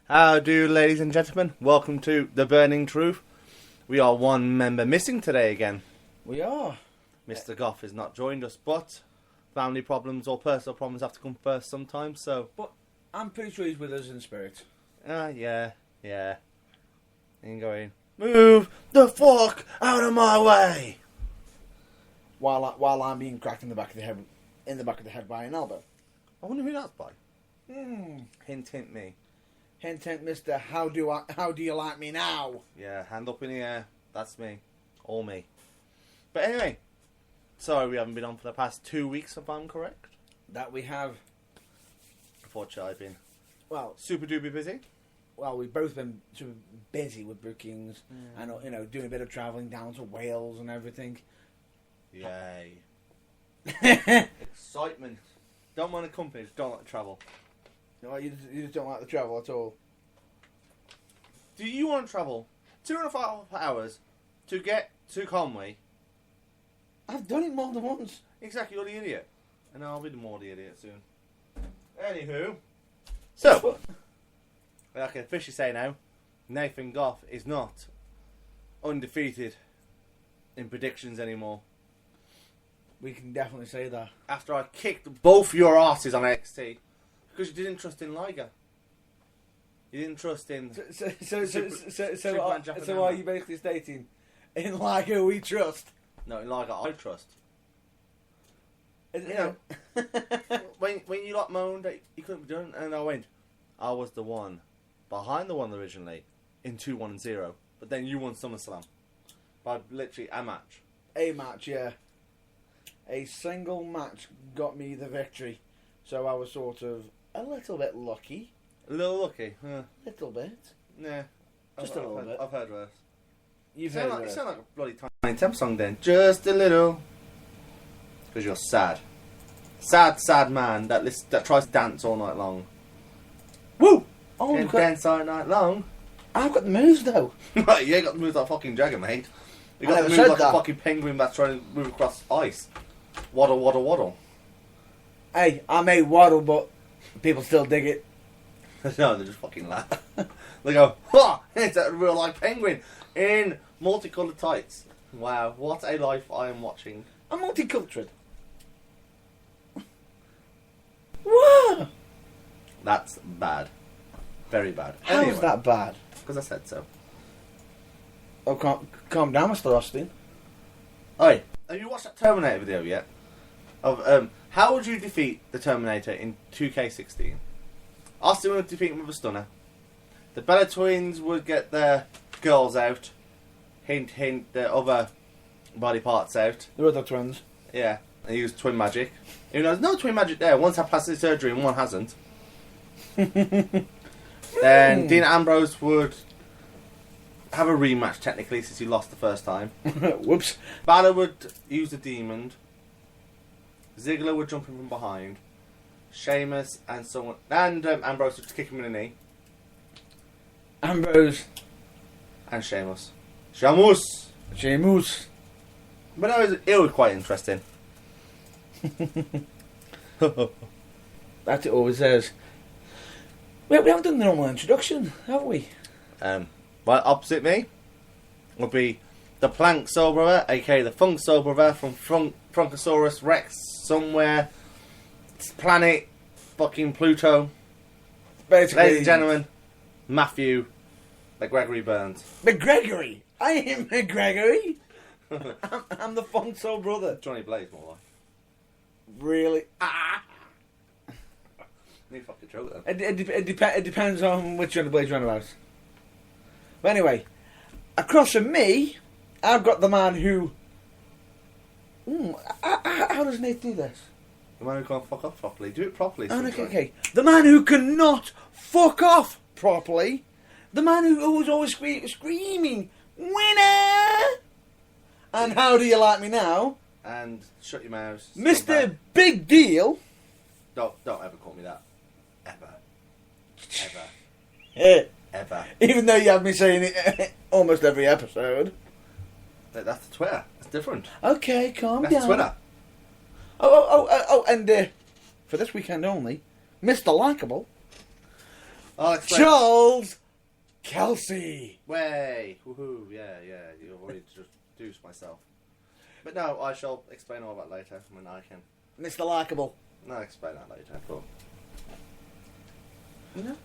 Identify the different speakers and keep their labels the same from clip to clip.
Speaker 1: How do, ladies and gentlemen? Welcome to The Burning Truth. We are one member missing today again.
Speaker 2: We are.
Speaker 1: Mr. Goff has not joined us, but family problems or personal problems have to come first sometimes, so...
Speaker 2: But I'm pretty sure he's with us in spirit.
Speaker 1: Yeah. And going, move the fuck out of my way!
Speaker 2: While I'm being cracked in the back of the head by an elbow.
Speaker 1: I wonder who that's by. Hint me.
Speaker 2: Hint, Mister. How do you like me now?
Speaker 1: Yeah, hand up in the air. That's me. All me. But anyway, sorry we haven't been on for the past 2 weeks, if I'm correct.
Speaker 2: That we have.
Speaker 1: Unfortunately, I've been
Speaker 2: Well,
Speaker 1: super duper busy.
Speaker 2: we've both been super busy with bookings and doing a bit of travelling down to Wales and everything.
Speaker 1: Yay. Excitement. Don't want to company, just don't like to travel.
Speaker 2: No, you just don't like the travel at all.
Speaker 1: Do you want to travel 2.5 hours to get to Conway?
Speaker 2: I've done it more than once.
Speaker 1: Exactly, you're the idiot. And I'll be the more the idiot soon. Anywho. So, I can officially say now, Nathan Goff is not undefeated in predictions anymore.
Speaker 2: We can definitely say that.
Speaker 1: After I kicked both your asses on NXT. Because you didn't trust in Liger. You didn't trust in...
Speaker 2: So are you basically stating, in Liger we trust?
Speaker 1: No, in Liger I trust.
Speaker 2: You
Speaker 1: know, when you lot moaned that you couldn't be done, and I was the one behind the one originally in 2-1-0, but then you won SummerSlam by literally a match.
Speaker 2: A match, yeah. A single match got me the victory, so I was sort of a little bit lucky.
Speaker 1: A little lucky,
Speaker 2: Little bit.
Speaker 1: Yeah.
Speaker 2: Just a little bit.
Speaker 1: I've heard worse.
Speaker 2: You
Speaker 1: sound like a bloody Tiny Temp song then. Just a little. Because you're sad. Sad man that tries to dance all night long.
Speaker 2: Woo!
Speaker 1: Can dance all night long.
Speaker 2: I've got the moves though.
Speaker 1: Right, you ain't got the moves like a fucking dragon, mate. You got
Speaker 2: I
Speaker 1: the
Speaker 2: never
Speaker 1: moves
Speaker 2: said
Speaker 1: like
Speaker 2: that.
Speaker 1: a fucking penguin that's trying to move across ice. Waddle, waddle, waddle.
Speaker 2: Hey, I may waddle, but people still dig it.
Speaker 1: No, they just fucking laugh. They go, ha! It's a real life penguin in multicoloured tights. Wow, what a life I am watching.
Speaker 2: I'm multicultural. What?
Speaker 1: That's bad. Very bad.
Speaker 2: How is that bad?
Speaker 1: Because I said so.
Speaker 2: Oh, calm down, Mr. Austin.
Speaker 1: Oi, have you watched that Terminator video yet? Of how would you defeat the Terminator in 2K16? Austin would defeat him with a stunner. The Bella Twins would get their girls out. Hint, hint, their other body parts out.
Speaker 2: The other twins.
Speaker 1: Yeah, and use twin magic. Even though there's no twin magic there. One's had plastic surgery and one hasn't. Then Dean Ambrose would have a rematch technically since he lost the first time.
Speaker 2: Whoops.
Speaker 1: Balor would use the demon. Ziggler would jump in from behind. Sheamus and someone and Ambrose would kick him in the knee.
Speaker 2: Ambrose.
Speaker 1: And Sheamus. Sheamus. But it was quite interesting.
Speaker 2: That it always says. We haven't done the normal introduction, have we?
Speaker 1: Right opposite me would be the Plank Soul Brother, aka the Funk Soul Brother from Funkosaurus Rex somewhere. Planet fucking Pluto.
Speaker 2: Basically,
Speaker 1: Ladies and gentlemen, Matthew McGregory Burns.
Speaker 2: McGregory! I am McGregory! I'm the Funk Soul Brother.
Speaker 1: Johnny Blaze, more like.
Speaker 2: Really?
Speaker 1: Need fucking joke then.
Speaker 2: It depends on which Johnny Blaze you're on about. But anyway, across from me, I've got the man who... how does Nate do this?
Speaker 1: The man who can't fuck off properly. Do it properly.
Speaker 2: Okay. The man who cannot fuck off properly. The man who was always screaming, winner! And how do you like me now?
Speaker 1: And shut your mouths.
Speaker 2: Mr. Big Deal.
Speaker 1: Don't ever call me that. Ever. Ever.
Speaker 2: Even though you have me saying it almost every episode.
Speaker 1: That's Twitter. That's different.
Speaker 2: Okay, calm
Speaker 1: That's
Speaker 2: down.
Speaker 1: Twitter.
Speaker 2: Oh, and for this weekend only, Mr. Likeable
Speaker 1: I'll explain.
Speaker 2: Charles Kelsey.
Speaker 1: Way. Woohoo. Yeah. You've already introduced myself. But no, I shall explain all that later when I can.
Speaker 2: Mr. Likeable.
Speaker 1: No, I'll explain that later. Cool.
Speaker 2: You know?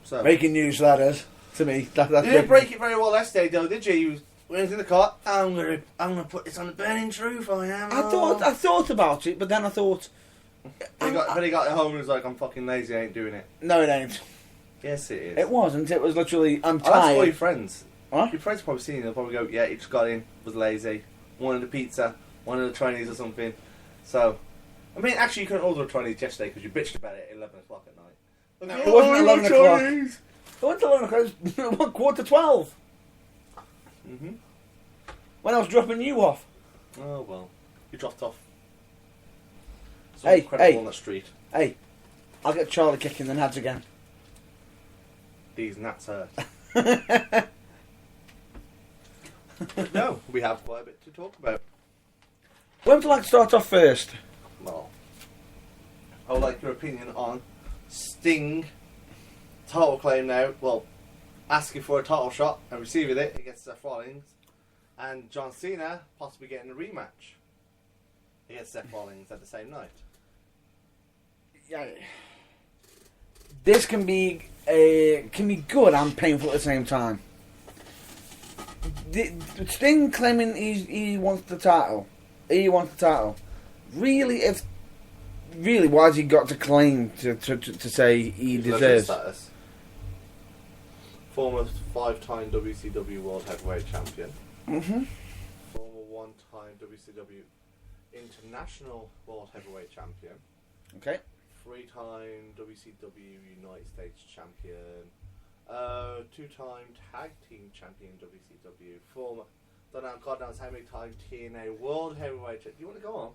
Speaker 1: So,
Speaker 2: Breaking news, that is. To me. That's
Speaker 1: you didn't break it very well yesterday, though, did you? You went into the car. I'm gonna put this on the burning truth. I am.
Speaker 2: I thought about it, but then I thought,
Speaker 1: But he got home and was like, "I'm fucking lazy. I ain't doing it."
Speaker 2: no, it ain't.
Speaker 1: Yes, it is.
Speaker 2: It wasn't. It was literally, I'm
Speaker 1: I'll ask all your
Speaker 2: tired.
Speaker 1: friends.
Speaker 2: What?
Speaker 1: Your friends probably seen it. They'll probably go, "Yeah, he just got in. Was lazy. Wanted a pizza. Wanted a Chinese or something." So, I mean, actually, you couldn't order a Chinese yesterday because you bitched about it at 11 o'clock at night.
Speaker 2: No, it wasn't 11 o'clock.
Speaker 1: Chinese.
Speaker 2: I went to 11 o'clock. It was 11:45.
Speaker 1: Mm-hmm.
Speaker 2: When I was dropping you off.
Speaker 1: Oh well, you dropped off.
Speaker 2: Hey,
Speaker 1: Incredible
Speaker 2: hey.
Speaker 1: on the street.
Speaker 2: Hey, I'll get Charlie kicking the nads again.
Speaker 1: These nuts hurt. But no, we have quite a bit to talk about.
Speaker 2: When would you like to start off first?
Speaker 1: Well, I would like your opinion on Sting title claim now. Well, asking for a title shot and receiving it against Seth Rollins, and John Cena possibly getting a rematch against Seth Rollins at the same night.
Speaker 2: Yeah. This can be good and painful at the same time. Sting claiming he wants the title. He wants the title. Really, why has he got to claim to say he deserves?
Speaker 1: Status. Former 5-time WCW World Heavyweight Champion.
Speaker 2: Mm-hmm.
Speaker 1: Former 1-time WCW International World Heavyweight Champion.
Speaker 2: Okay.
Speaker 1: 3-time WCW United States Champion. 2-time Tag Team Champion WCW. Former, don't know, God knows how many times TNA World Heavyweight Champion. Do you want to go on?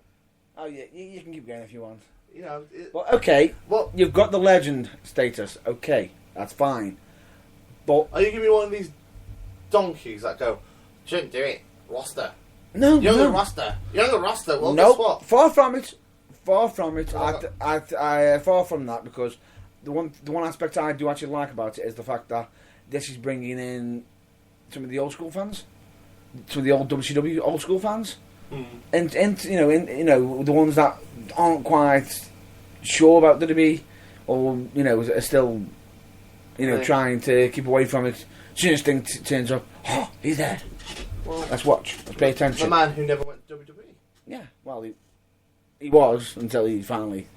Speaker 2: Oh yeah, you can keep going if you want.
Speaker 1: You know,
Speaker 2: Well, okay.
Speaker 1: well,
Speaker 2: You've got the legend status. Okay, that's fine. But
Speaker 1: are you giving me one of these donkeys that go, shouldn't do it, roster.
Speaker 2: no,
Speaker 1: You're
Speaker 2: no.
Speaker 1: the roster. You're the roster. Well,
Speaker 2: Nope.
Speaker 1: guess what?
Speaker 2: Far from it. Far from it.
Speaker 1: Well,
Speaker 2: I far from that, because the one aspect I do actually like about it is the fact that this is bringing in some of the old school fans, some of the old WCW old school fans, and you know the ones that aren't quite sure about WWE, or are still
Speaker 1: Yeah.
Speaker 2: trying to keep away from it. Soon as Sting turns up, oh, he's there.
Speaker 1: Well,
Speaker 2: Let's watch. Let's pay attention.
Speaker 1: the man who never went to WWE.
Speaker 2: Yeah, well, he was until he finally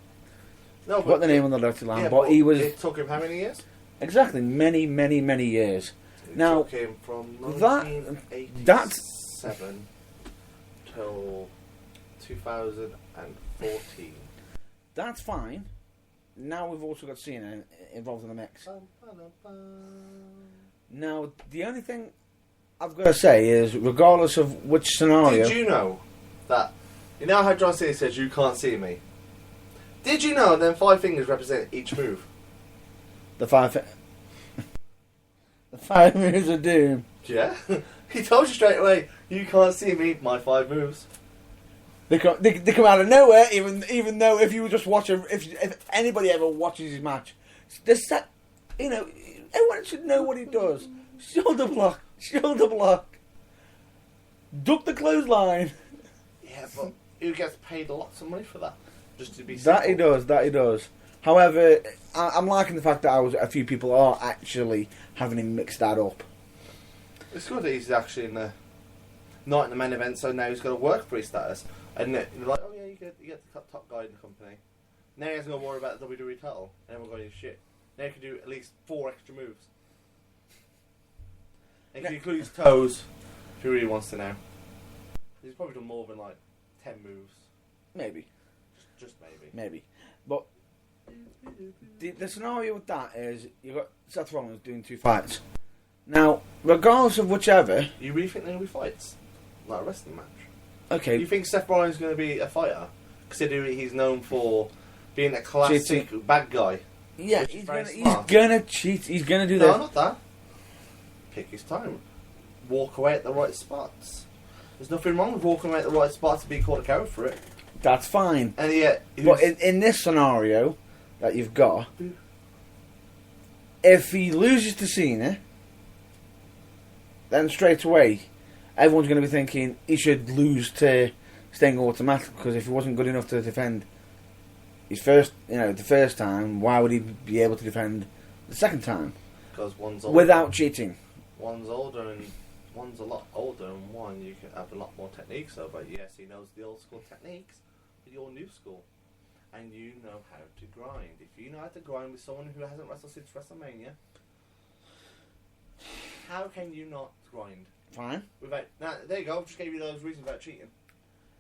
Speaker 1: No,
Speaker 2: got the name on the dirty line,
Speaker 1: yeah,
Speaker 2: but he was
Speaker 1: It took him how many years?
Speaker 2: exactly many, many, many years.
Speaker 1: It
Speaker 2: Now,
Speaker 1: took him from
Speaker 2: that-
Speaker 1: 1987 till 2014.
Speaker 2: That's fine. Now we've also got Cena involved in the mix. Now, the only thing I've got to say is, regardless of which scenario,
Speaker 1: Did you know that? You know how John Cena says, "You can't see me." Did you know then 5 fingers represent each move?
Speaker 2: the five moves of doom.
Speaker 1: Yeah, he told you straight away. You can't see me. My 5 moves.
Speaker 2: They come out of nowhere, even though if you just watch if anybody ever watches his match, the set, everyone should know what he does. Shoulder block, duck the clothesline.
Speaker 1: Yeah, but who gets paid lots of money for that? Just to be
Speaker 2: That he
Speaker 1: simple.
Speaker 2: does. That he does. However, I'm liking the fact that a few people are actually having him mix that up.
Speaker 1: It's good that he's actually not in the main event, so now he's got to work for his status. And they're like, oh yeah, you get the top guy in the company. Now he hasn't got to worry about the WWE title. And everyone going, shit. Now he can do at least 4 extra moves. And he can include his toes, if he really wants to now. He's probably done more than like 10 moves.
Speaker 2: Maybe.
Speaker 1: Just maybe.
Speaker 2: But the scenario with that is you've got Seth Rollins doing 2 fights. Now, regardless of whichever,
Speaker 1: You really think there will be fights? Like a wrestling match?
Speaker 2: okay,
Speaker 1: You think Seth Rollins is going to be a fighter? Considering he's known for being a classic
Speaker 2: Cheating.
Speaker 1: bad guy.
Speaker 2: yeah,
Speaker 1: which is
Speaker 2: he's
Speaker 1: very
Speaker 2: gonna
Speaker 1: smart.
Speaker 2: cheat. He's gonna do
Speaker 1: No,
Speaker 2: that.
Speaker 1: not that. Pick his time. Walk away at the right spots. There's nothing wrong with walking away at the right spots to be called a coward for it.
Speaker 2: That's fine.
Speaker 1: And yet,
Speaker 2: But in this scenario that you've got, if he loses to Cena, then straight away, everyone's going to be thinking he should lose to Sting automatically, because if he wasn't good enough to defend his the first time, why would he be able to defend the second time?
Speaker 1: Because one's older.
Speaker 2: Without cheating.
Speaker 1: One's older and one's a lot older, and one you can have a lot more techniques over. Yes, he knows the old school techniques, but you're new school, and you know how to grind. If you know how to grind with someone who hasn't wrestled since WrestleMania, how can you not grind?
Speaker 2: Fine.
Speaker 1: Without, now, there you go. Just gave you those reasons about cheating.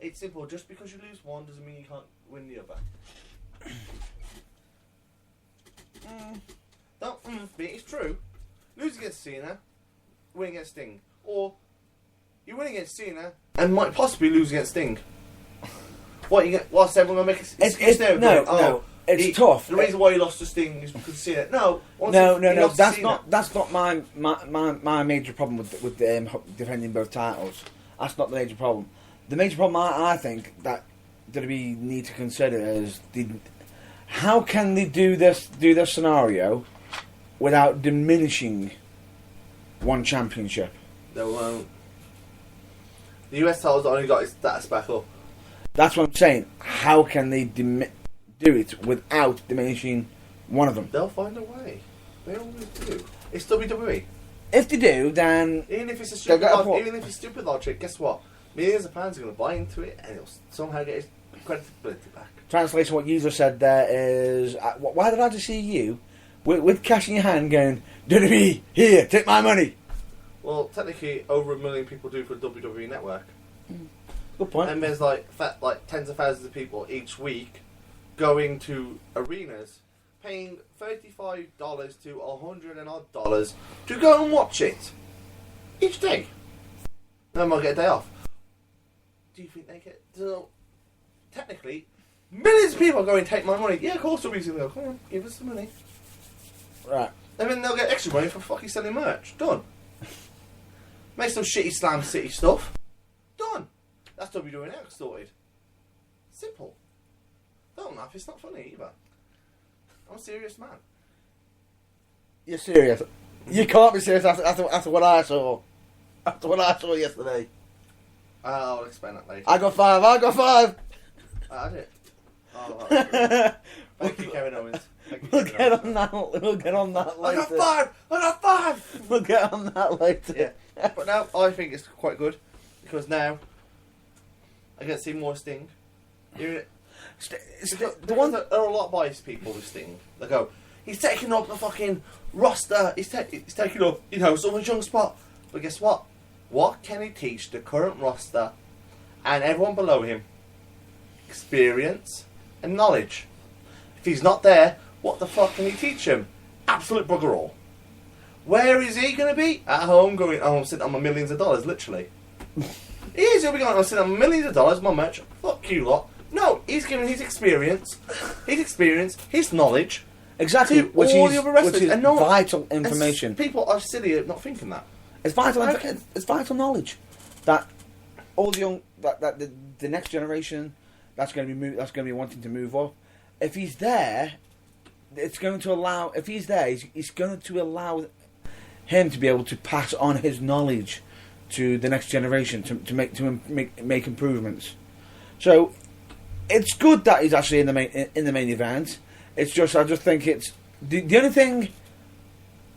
Speaker 1: It's simple. Just because you lose one doesn't mean you can't win the other. Don't me. It's true. Lose against Cena, win against Sting, or you win against Cena and might possibly lose against Sting. What you get? What's everyone gonna make? It's
Speaker 2: tough.
Speaker 1: The reason why you lost to Sting is because Cena. No.
Speaker 2: That's not my major problem with defending both titles. That's not the major problem. The major problem I think that we need to consider is how can they do this scenario without diminishing one championship?
Speaker 1: They won't. The US title's only got its status back up.
Speaker 2: That's what I'm saying. How can they do it without diminishing one of them?
Speaker 1: They'll find a way. They always do. It's WWE.
Speaker 2: If they do, then
Speaker 1: even if it's stupid logic, guess what? Millions of fans are going to buy into it, and it'll somehow get its credibility back.
Speaker 2: Translation: what you just said there is, why did I just see you with cash in your hand going, WWE, here, take my money?
Speaker 1: Well, technically, over 1 million people do for the WWE network.
Speaker 2: Good point.
Speaker 1: And there's like tens of thousands of people each week going to arenas, paying $35 to $100 and odd to go and watch it each day. Then they'll get a day off. Do you think they get? So, technically, millions of people are going to take my money. Yeah, of course, WWE's going to go, come on, give us the money.
Speaker 2: Right.
Speaker 1: And then they'll get extra money for fucking selling merch. Done. Make some shitty Slam City stuff. Done. That's what we're doing now, sorted. Simple. Don't laugh, it's not funny either. I'm a serious man.
Speaker 2: You're serious? You can't be serious after what I saw. After what I saw yesterday.
Speaker 1: I'll explain that later.
Speaker 2: I got five.
Speaker 1: I did. Oh, thank you, Kevin Owens.
Speaker 2: We'll get on that later.
Speaker 1: I got five!
Speaker 2: We'll get on that later.
Speaker 1: Yeah. But now, I think it's quite good. Because now, I get to see more Sting. There are a lot of biased people with Sting. They go, he's taking up the fucking roster. He's taking up, someone's young spot. But guess what? What can he teach the current roster and everyone below him? Experience and knowledge. If he's not there, what the fuck can he teach him? Absolute bugger all. Where is he going to be? At home going, I'm sitting on my millions of dollars, literally. He is, he'll be going, I'm sitting on millions of dollars, my merch, fuck you lot. No, he's giving his experience, his knowledge,
Speaker 2: exactly,
Speaker 1: to all the other wrestlers.
Speaker 2: Which is vital information.
Speaker 1: People are silly at not thinking that.
Speaker 2: It's vital knowledge that all the young, that the next generation that's going to be wanting to move up. If he's there, it's going to allow. If he's there, he's going to allow him to be able to pass on his knowledge to the next generation to make improvements. So it's good that he's actually in the main event. It's just I just think it's the only thing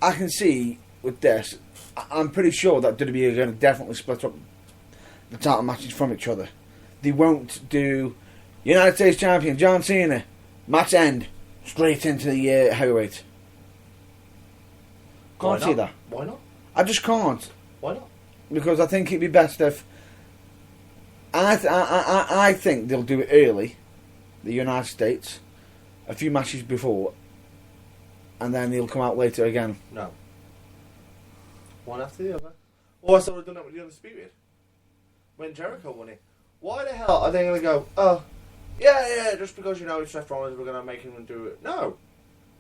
Speaker 2: I can see with this. I'm pretty sure that WWE are going to definitely split up the title matches from each other. They won't do United States Champion John Cena match end straight into the heavyweight. Can't see that.
Speaker 1: Why not?
Speaker 2: I just can't.
Speaker 1: Why not?
Speaker 2: Because I think it'd be best if I think they'll do it early, the United States, a few matches before, and then he'll come out later again.
Speaker 1: No. One after the other. Or I sort of done that with the Undisputed. When Jericho won it. Why the hell are they going to go, oh, yeah, just because it's Seth Rollins, we're going to make him do it. No.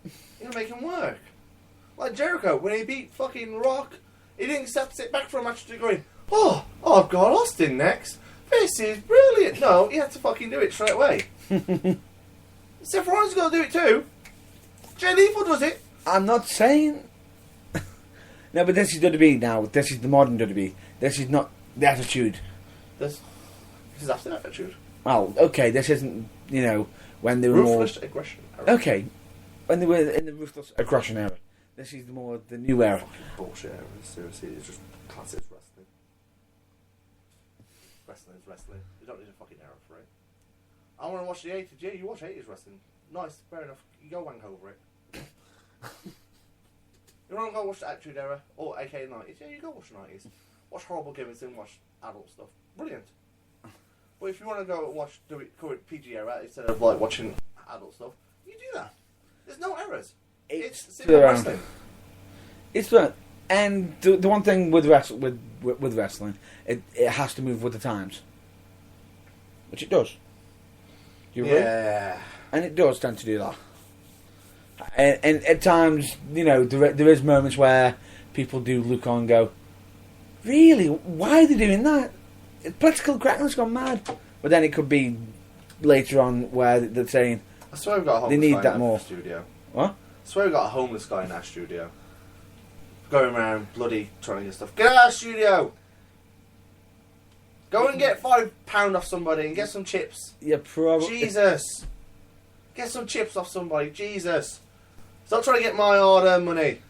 Speaker 1: You're going to make him work. Like Jericho, when he beat fucking Rock, he didn't sit back for a match to going, oh, I've got Austin next. This is brilliant. No, he had to fucking do it straight away. Seth Rollins is going to do it too. Jay Lethal does it.
Speaker 2: I'm not saying. No, but this is WWE now. This is the modern WWE. This is not the Attitude.
Speaker 1: This is after Attitude.
Speaker 2: Well, okay, this isn't, when they were
Speaker 1: Ruthless aggression.
Speaker 2: Okay, when they were in the Ruthless Aggression era. This is the new era.
Speaker 1: Fucking bullshit era, seriously. It's just classic wrestling. Wrestling is wrestling. You don't need a fucking era for it. I want to watch the 80s. Yeah, you watch 80s wrestling. Nice, fair enough. You go wank over it. You want to go watch the Attitude Era or aka 90s? Yeah, you go watch the 90s. Watch horrible gimmicks and watch adult stuff. Brilliant. But if you want to go and watch the current PG era instead of like watching adult stuff, you do that. There's no errors. It's simple wrestling.
Speaker 2: It's that, and the one thing with wrestling, it has to move with the times, which it does. You
Speaker 1: Yeah.
Speaker 2: And it does tend to do that. And at times, there is moments where people do look on and go, really? Why are they doing that? Political correctness gone mad. But then it could be later on where they're saying,
Speaker 1: I swear we've got a homeless
Speaker 2: they need
Speaker 1: guy
Speaker 2: that
Speaker 1: in
Speaker 2: more.
Speaker 1: our studio.
Speaker 2: What?
Speaker 1: I swear we've got a homeless guy in our studio. Going around bloody trying to get stuff. Get out of our studio! Go and get £5 off somebody and get some chips.
Speaker 2: Yeah, probably.
Speaker 1: Jesus! Get some chips off somebody. Jesus! Stop trying to get my hard-earned money.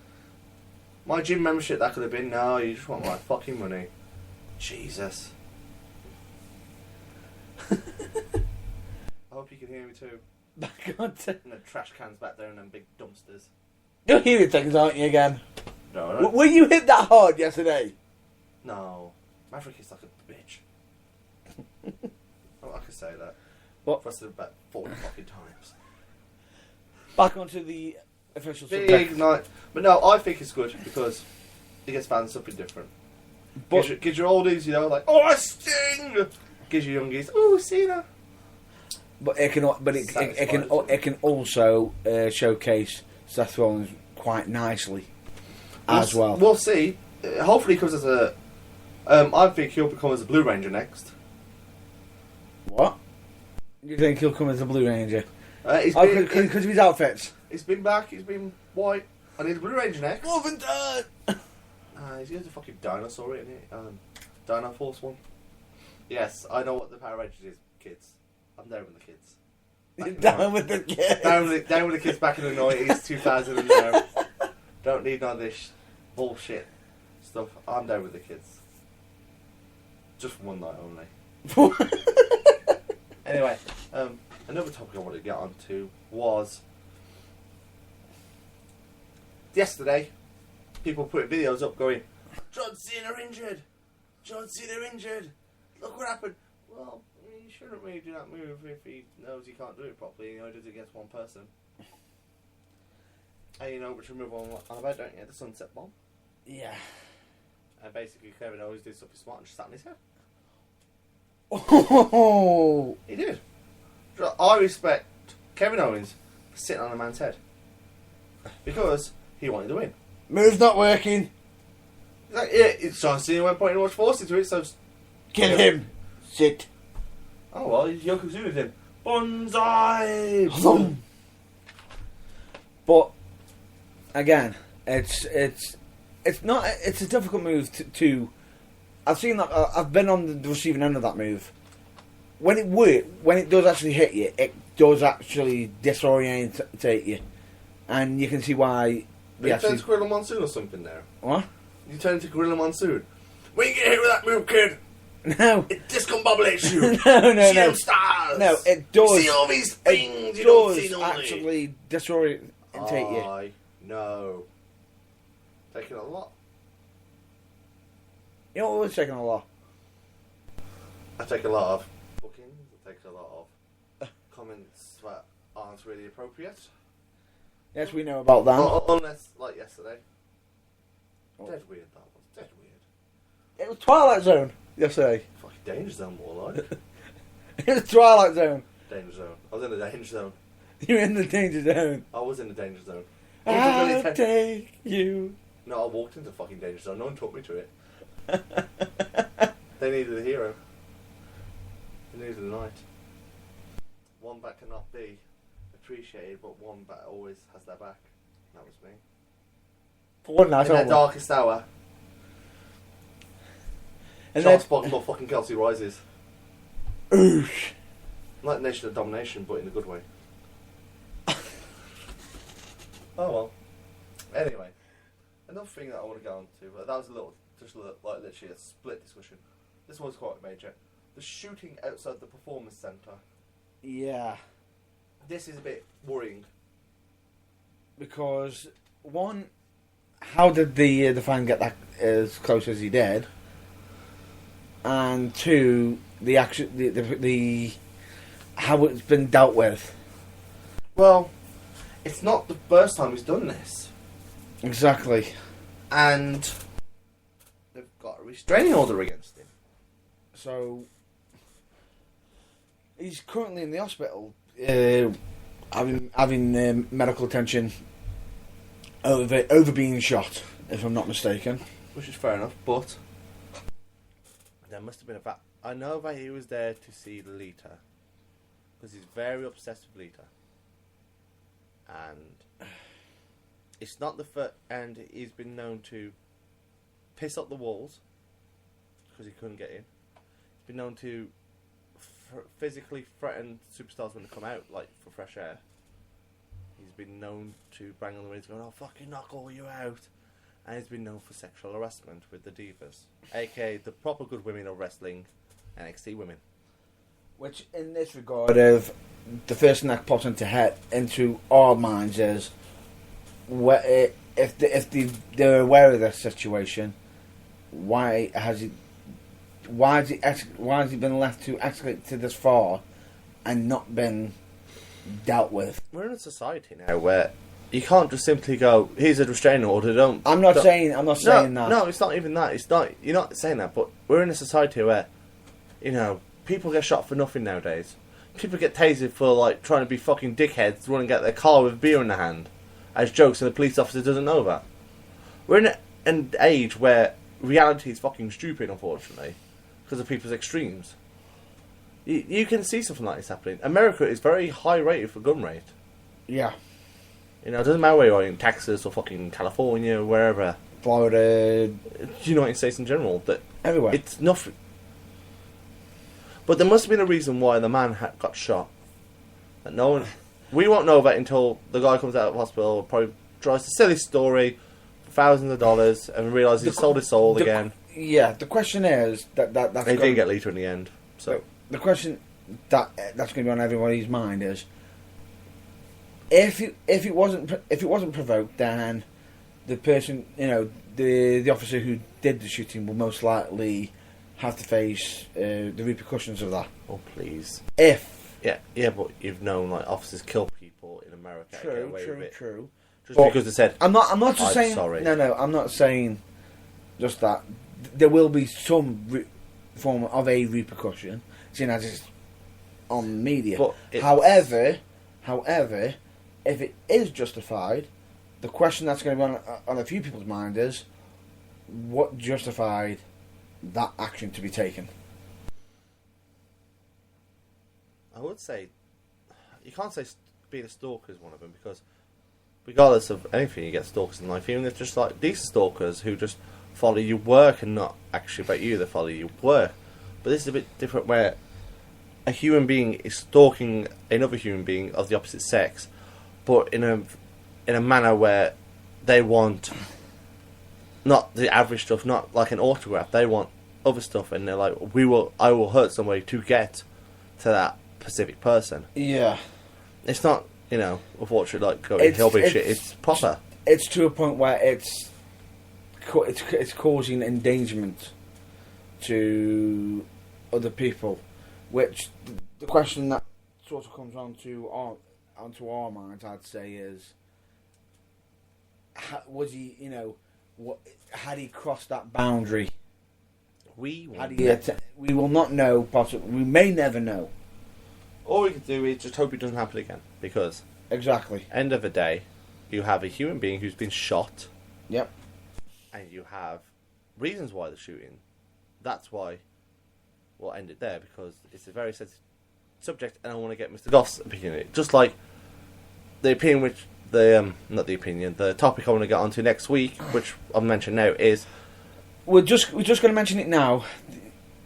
Speaker 1: My gym membership, that could have been. No, you just want my fucking money. Jesus. I hope you can hear me too.
Speaker 2: Back on to...
Speaker 1: And the trash cans back there and them big dumpsters.
Speaker 2: You're hearing things, aren't you, again?
Speaker 1: No, I don't.
Speaker 2: Were you hit that hard yesterday?
Speaker 1: No. Maverick is like a bitch. Oh, I could say that.
Speaker 2: What?
Speaker 1: For us about 40 fucking times.
Speaker 2: Back onto the official
Speaker 1: Big
Speaker 2: subject.
Speaker 1: night. But no, I think it's good because it gets fans something different.
Speaker 2: But
Speaker 1: Gives your oldies, like, oh, I Sting! Gives your youngies, oh, Cena.
Speaker 2: But it can also showcase Seth Rollins quite nicely as well.
Speaker 1: We'll see. Hopefully, he comes as a. I think he'll become as a Blue Ranger next.
Speaker 2: What? You think he'll come as a Blue Ranger?
Speaker 1: Because
Speaker 2: of his outfits.
Speaker 1: He's been back. He's been white. I need a Blue Ranger next.
Speaker 2: Wolfen Turd!
Speaker 1: He's a fucking dinosaur, isn't he? Dino Force one. Yes, I know what the Power Rangers is, kids. I'm down with the kids.
Speaker 2: You're down with the kids.
Speaker 1: Down with the kids back in the 90s, 2000 and now. Don't need none of this bullshit stuff. I'm down with the kids. Just for one night only. Anyway, another topic I wanted to get onto was yesterday. People putting videos up going, John Cena injured. John Cena injured. Look what happened. Well, he shouldn't really do that move if he knows he can't do it properly. He only does it against one person. And you know which move on about, don't you? The Sunset Bomb.
Speaker 2: Yeah.
Speaker 1: And basically, Kevin Owens did something smart and just sat on his head.
Speaker 2: Oh!
Speaker 1: He did. I respect Kevin Owens for sitting on a man's head. Because he wanted to win.
Speaker 2: Move's not working.
Speaker 1: He's like, yeah, it's John Cena went putting much force into it, so...
Speaker 2: Kill him. Sit.
Speaker 1: Oh, well, Yokozuna's him. Bonsai!
Speaker 2: But, again, it's a difficult move to I've seen that. I've been on the receiving end of that move. When it does actually hit you, it does actually disorientate you, and you can see why.
Speaker 1: You turn to Gorilla Monsoon or something there.
Speaker 2: What?
Speaker 1: You turn to Gorilla Monsoon. When you get hit with that move, kid,
Speaker 2: no,
Speaker 1: it discombobulates you.
Speaker 2: no,
Speaker 1: see them stars.
Speaker 2: No, it does.
Speaker 1: You see all these things you don't see normally.
Speaker 2: Actually disorientate you.
Speaker 1: I know. Taking a lot.
Speaker 2: You know what was taking a lot?
Speaker 1: I take a lot of bookings. I take a lot of comments that aren't really appropriate.
Speaker 2: Yes, we know about that.
Speaker 1: Unless, like yesterday. Dead weird, that was. Dead weird.
Speaker 2: It was Twilight Zone yesterday.
Speaker 1: Fucking Danger Zone, more like.
Speaker 2: It was Twilight Zone.
Speaker 1: Danger Zone. I was in the Danger Zone.
Speaker 2: You're in the danger zone.
Speaker 1: I was in the Danger Zone.
Speaker 2: I'll take you.
Speaker 1: No, I walked into the fucking Danger Zone. No one took me to it. They needed a hero. They needed a knight. One that cannot be appreciated, but one that always has their back. That was me.
Speaker 2: Go on now,
Speaker 1: in their
Speaker 2: tell me.
Speaker 1: darkest hour,
Speaker 2: And
Speaker 1: Charles
Speaker 2: then,
Speaker 1: Boggle fucking Kelsey rises.
Speaker 2: oosh.
Speaker 1: Like Nation of Domination, but in a good way. Oh well. Anyway, another thing that I want to go on to, but that was like literally a split discussion. This one's quite major. The shooting outside the Performance Centre.
Speaker 2: Yeah.
Speaker 1: This is a bit worrying.
Speaker 2: Because, one, how did the fan get that as close as he did? And two, the action, the how it's been dealt with.
Speaker 1: Well, it's not the first time he's done this.
Speaker 2: Exactly.
Speaker 1: And they've got a restraining order against him.
Speaker 2: So he's currently in the hospital, having medical attention over being shot, if I'm not mistaken.
Speaker 1: Which is fair enough, but there must have been a fact. I know that he was there to see Lita, because he's very obsessed with Lita. And it's not the first, and he's been known to piss up the walls, because he couldn't get in. He's been known to physically threaten superstars when they come out, like for fresh air. He's been known to bang on the windows going, "I'll fucking knock all you out." And he's been known for sexual harassment with the Divas, aka the proper good women of wrestling, NXT women.
Speaker 2: Which, in this regard, of the first thing that pops into our minds is, if they're aware of this situation, why has he been left to escalate to this far and not been dealt with?
Speaker 1: We're in a society now where you can't just simply go, "Here's a restraining order."
Speaker 2: I'm not saying that.
Speaker 1: No, it's not even that. It's not. You're not saying that. But we're in a society where, people get shot for nothing nowadays. People get tasered for like trying to be fucking dickheads, running out their car with a beer in their hand, as jokes, and the police officer doesn't know that. We're in an age where reality is fucking stupid, unfortunately, because of people's extremes. You can see something like this happening. America is very high rated for gun rate.
Speaker 2: Yeah.
Speaker 1: It doesn't matter where you are, in Texas or fucking California, wherever.
Speaker 2: Florida.
Speaker 1: United States in general. That
Speaker 2: everywhere.
Speaker 1: It's nothing. But there must have been a reason why the man got shot. That no one... We won't know that until the guy comes out of hospital, probably tries a silly story, for thousands of dollars, and realises he sold his soul again.
Speaker 2: Yeah, the question is... that's
Speaker 1: they didn't get Lita in the end. So
Speaker 2: the question that's going to be on everybody's mind is... If it wasn't provoked, then the person, the officer who did the shooting will most likely have to face the repercussions of that.
Speaker 1: Oh please.
Speaker 2: Yeah,
Speaker 1: but you've known like officers kill people in America.
Speaker 2: True.
Speaker 1: Just but because they said,
Speaker 2: I'm not just saying.
Speaker 1: Sorry.
Speaker 2: No, I'm not saying just that. There will be some form of a repercussion, seeing as it's on media. However. If it is justified, the question that's going to be on a few people's mind is, what justified that action to be taken?
Speaker 1: I would say, you can't say being a stalker is one of them, because regardless of anything, you get stalkers in life, even if just like decent stalkers who just follow your work and not actually about you, they follow your work. But this is a bit different, where a human being is stalking another human being of the opposite sex, but in a manner where they want not the average stuff, not like an autograph. They want other stuff, and they're like, I will hurt somebody to get to that specific person.
Speaker 2: Yeah,
Speaker 1: it's not, unfortunately, like going hillbilly shit. It's proper.
Speaker 2: It's to a point where it's causing endangerment to other people, which the question that sort of comes onto our minds, I'd say, is, was he, had he crossed that boundary? We will not know, possibly. We may never know.
Speaker 1: All we can do is just hope it doesn't happen again, because
Speaker 2: exactly,
Speaker 1: end of the day, you have a human being who's been shot.
Speaker 2: Yep.
Speaker 1: And you have reasons why they're shooting. That's why we'll end it there, because it's a very sensitive subject, and I want to get Mr. Goff's opinion on it. Just like the opinion which not the opinion, the topic I want to get onto next week, which I'll mention now, is
Speaker 2: we're just going to mention it now,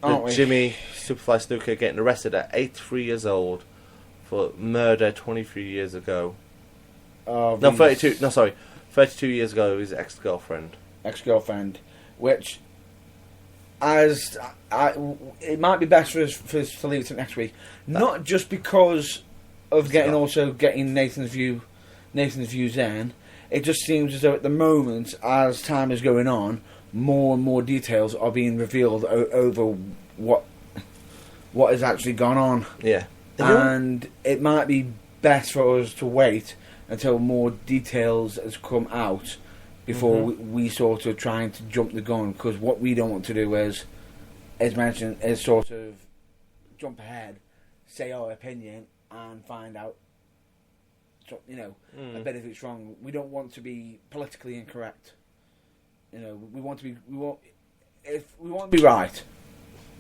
Speaker 2: aren't we?
Speaker 1: Jimmy Superfly Snuka getting arrested at 83 years old for murder 23 years ago.
Speaker 2: Of
Speaker 1: No,
Speaker 2: his
Speaker 1: 32. No, sorry, 32 years ago. His ex-girlfriend.
Speaker 2: Which, it might be best for us to leave it to next week. Not just because of getting Nathan's views in. It just seems as though at the moment, as time is going on, more and more details are being revealed over what has actually gone on.
Speaker 1: Yeah.
Speaker 2: And it might be best for us to wait until more details has come out before we sort of trying to jump the gun, because what we don't want to do is sort of jump ahead, say our opinion, and find out, a bit of it's wrong. We don't want to be politically incorrect. We want to be right.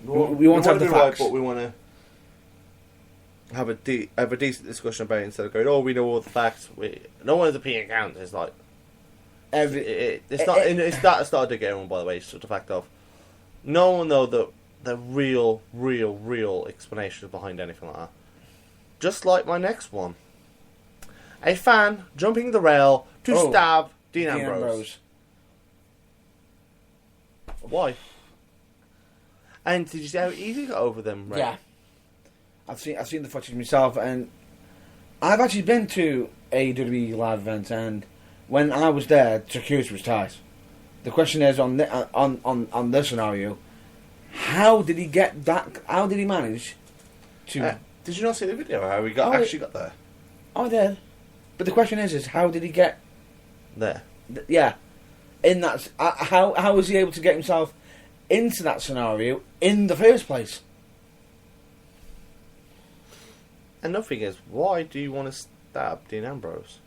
Speaker 2: We want to have the facts,
Speaker 1: right, but we want to have a decent discussion about it instead of going, oh, we know all the facts. No one's opinion counts. It's like it's not to get everyone, by the way. It's just the fact of no one know the real explanation behind anything like that. Just like my next one, a fan jumping the rail to stab Dean Ambrose. Why? And did you see how easy he got over them? Right?
Speaker 2: Yeah, I've seen the footage myself, and I've actually been to a WWE live event, and when I was there, security was tight. The question is on this scenario, how did he get that? How did he manage to?
Speaker 1: Did you not see the video? How he actually got there?
Speaker 2: I did, but the question is how did he get
Speaker 1: there?
Speaker 2: Yeah, in that how was he able to get himself into that scenario in the first place?
Speaker 1: Another thing is, why do you want to stab Dean Ambrose?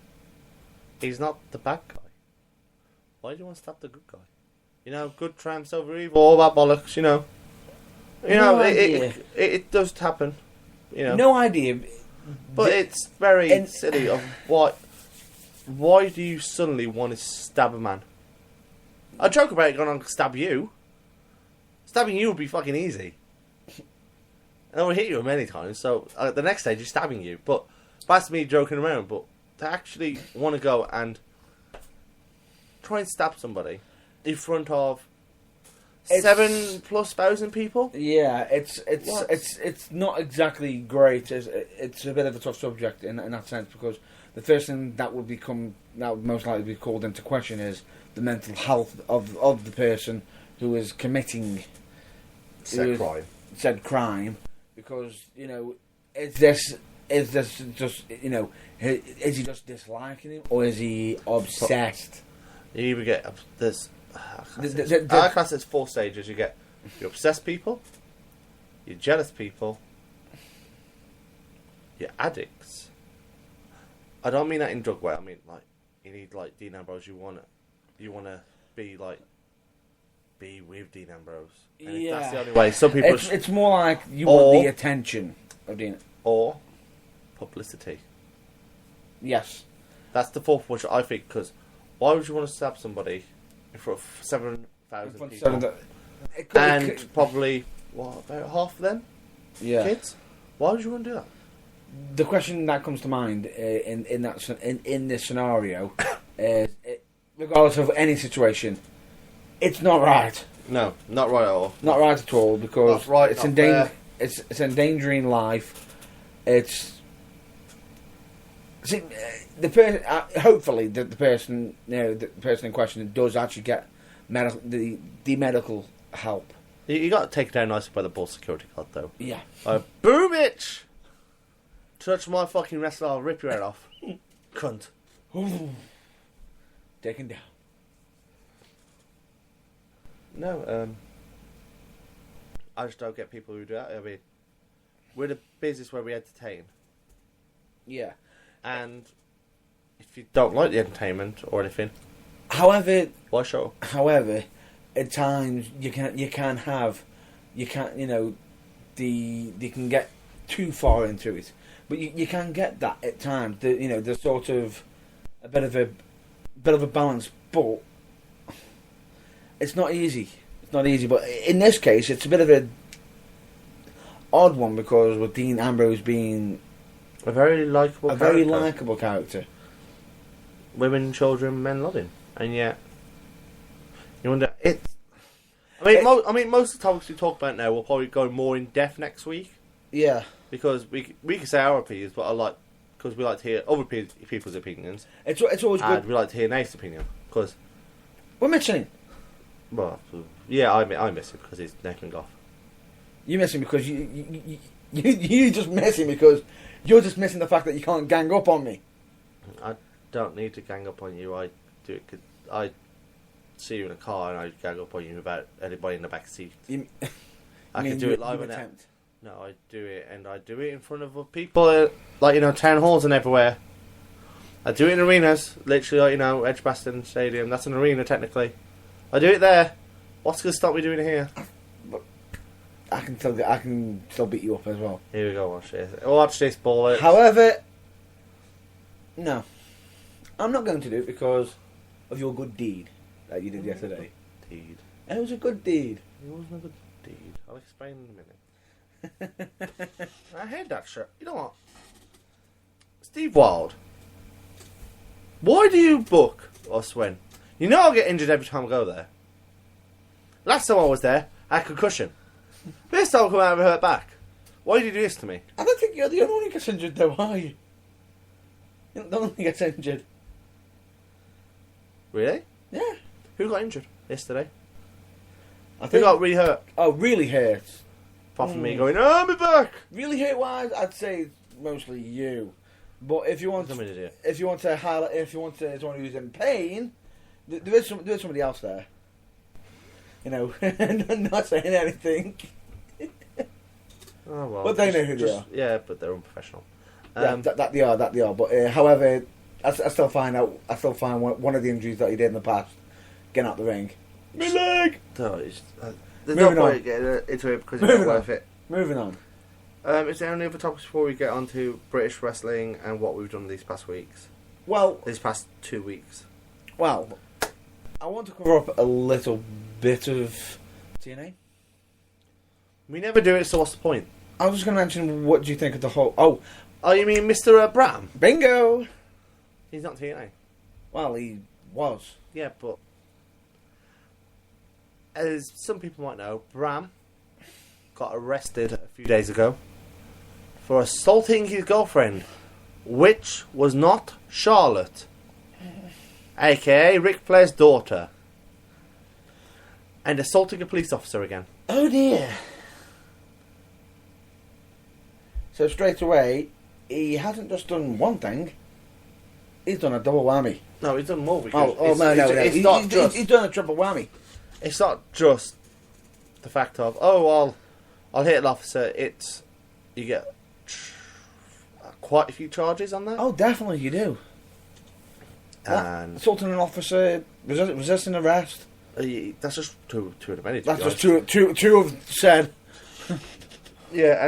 Speaker 1: He's not the bad guy. Why do you want to stab the good guy? Good triumphs over evil, all that bollocks. It does happen.
Speaker 2: No idea.
Speaker 1: But it's very silly. Of why do you suddenly want to stab a man? I joke about it going on to stab you. Stabbing you would be fucking easy. And I would hit you many times, so the next stage is stabbing you. But that's me joking around. But to actually want to go and try and stab somebody in front of 7,000+ people?
Speaker 2: Yeah, it's not exactly great. It's a bit of a tough subject in that sense, because the first thing that would most likely be called into question is the mental health of the person who is committing said crime. Because is this just is he just disliking him, or is he obsessed?
Speaker 1: You either get I class it as 4 stages. You get your obsessed people, your jealous people, your addicts. I don't mean that in drug way. I mean you need Dean Ambrose. You wanna be with Dean Ambrose. And that's the only way. Some people.
Speaker 2: It's more like you want the attention of Dean.
Speaker 1: Or publicity.
Speaker 2: Yes.
Speaker 1: That's the fourth one, I think, because why would you want to stab somebody in front of 7,000 people? And probably, about half of them?
Speaker 2: Yeah.
Speaker 1: Kids? Why would you want to do that?
Speaker 2: The question that comes to mind in this scenario is, regardless of any situation, it's not right.
Speaker 1: No, not right at all.
Speaker 2: Not right at all, because
Speaker 1: right,
Speaker 2: it's endangering life. It's hopefully the person in question does actually get the medical help.
Speaker 1: You got to take it down nicely by the ball security guard, though.
Speaker 2: Yeah.
Speaker 1: Boom it! Touch my fucking wrestler, I'll rip your head off. Cunt.
Speaker 2: Taken down.
Speaker 1: No, I just don't get people who do that. I mean, we're the business where we entertain.
Speaker 2: Yeah.
Speaker 1: And if you don't like the entertainment or anything,
Speaker 2: however,
Speaker 1: why show up?
Speaker 2: However, at times they can get too far into it, but you can get that at times. The sort of a bit of a balance, but it's not easy. It's not easy, but in this case, it's a bit of a odd one because with Dean Ambrose being
Speaker 1: A very likeable
Speaker 2: a
Speaker 1: character.
Speaker 2: very likeable character.
Speaker 1: Women, children, men love him. And yet, you wonder... I mean, most of the topics we talk about now will probably go more in depth next week.
Speaker 2: Yeah,
Speaker 1: Because we can say our opinions, but because we like to hear other people's opinions.
Speaker 2: it's always
Speaker 1: And
Speaker 2: good.
Speaker 1: we like to hear Nate's opinion. Because,
Speaker 2: We're missing him.
Speaker 1: well, yeah, I miss him because he's Nathan Goff.
Speaker 2: You miss him because you just miss him because you're just missing the fact that you can't gang up on me.
Speaker 1: I don't need to gang up on you. I do it 'cause I see you in a car and I gang up on you without anybody in the back seat. I can do it live and
Speaker 2: attempt.
Speaker 1: No, I do it, and I do it in front of people, town halls and everywhere. I do it in arenas, literally, Edgbaston Stadium. That's an arena, technically. I do it there. What's going to stop me doing it here?
Speaker 2: I can still beat you up as well.
Speaker 1: Here we go, watch this. Watch this ball.
Speaker 2: However, no, I'm not going to do it because of your good deed that you did yesterday.
Speaker 1: Deed.
Speaker 2: It was a good deed.
Speaker 1: It wasn't a good deed. I'll explain in a minute. I heard that shit. You know what? Steve Wild. Why do you book us when? You know I'll get injured every time I go there. Last time I was there, I had concussion. This time I'll come out with a hurt back. Why do you do this to me?
Speaker 2: I don't think you're the only one who gets injured, though, are you? You're not the only one who gets injured.
Speaker 1: Really?
Speaker 2: Yeah.
Speaker 1: Who got injured yesterday?
Speaker 2: I
Speaker 1: Who
Speaker 2: think.
Speaker 1: got really hurt?
Speaker 2: Oh, really hurt.
Speaker 1: Apart from me going, oh, my back!
Speaker 2: Really hurt wise, I'd say it's mostly you. But if you want,
Speaker 1: Something to do.
Speaker 2: if you want to highlight, if you want to someone who's in pain, there is somebody else there. You know, not saying anything.
Speaker 1: Oh, well.
Speaker 2: But they know who they are.
Speaker 1: Yeah, but they're unprofessional.
Speaker 2: Yeah, that they are. But however, I still find one of the injuries that he did in the past getting out the ring. My leg.
Speaker 1: No, there's
Speaker 2: Moving
Speaker 1: no
Speaker 2: on.
Speaker 1: point getting into it because it's
Speaker 2: Moving
Speaker 1: not
Speaker 2: on.
Speaker 1: worth it.
Speaker 2: Moving on.
Speaker 1: Is there any other topics before we get on to British wrestling and what we've done these past weeks?
Speaker 2: Well,
Speaker 1: These past 2 weeks.
Speaker 2: I want to cover up a little bit of TNA.
Speaker 1: We never do it, so what's the point?
Speaker 2: I was just going to mention, what do you think of the whole... Oh,
Speaker 1: you mean Mr. Bram?
Speaker 2: bingo!
Speaker 1: He's not TNA.
Speaker 2: Well, he was.
Speaker 1: Yeah, but as some people might know, Bram got arrested a few days ago for assaulting his girlfriend, which was not Charlotte, aka Ric Flair's daughter, and assaulting a police officer again.
Speaker 2: Oh dear. So straight away, he hasn't just done one thing, he's done a double whammy.
Speaker 1: No, he's done more. Because
Speaker 2: No.
Speaker 1: It's not just.
Speaker 2: He's done a triple whammy.
Speaker 1: It's not just the fact of I'll hit an officer. It's you get quite a few charges on that.
Speaker 2: Oh, definitely you do.
Speaker 1: And
Speaker 2: Assaulting an officer, resisting arrest.
Speaker 1: that's just two of the many. to
Speaker 2: That's
Speaker 1: be
Speaker 2: just
Speaker 1: honest.
Speaker 2: two have said.
Speaker 1: Yeah,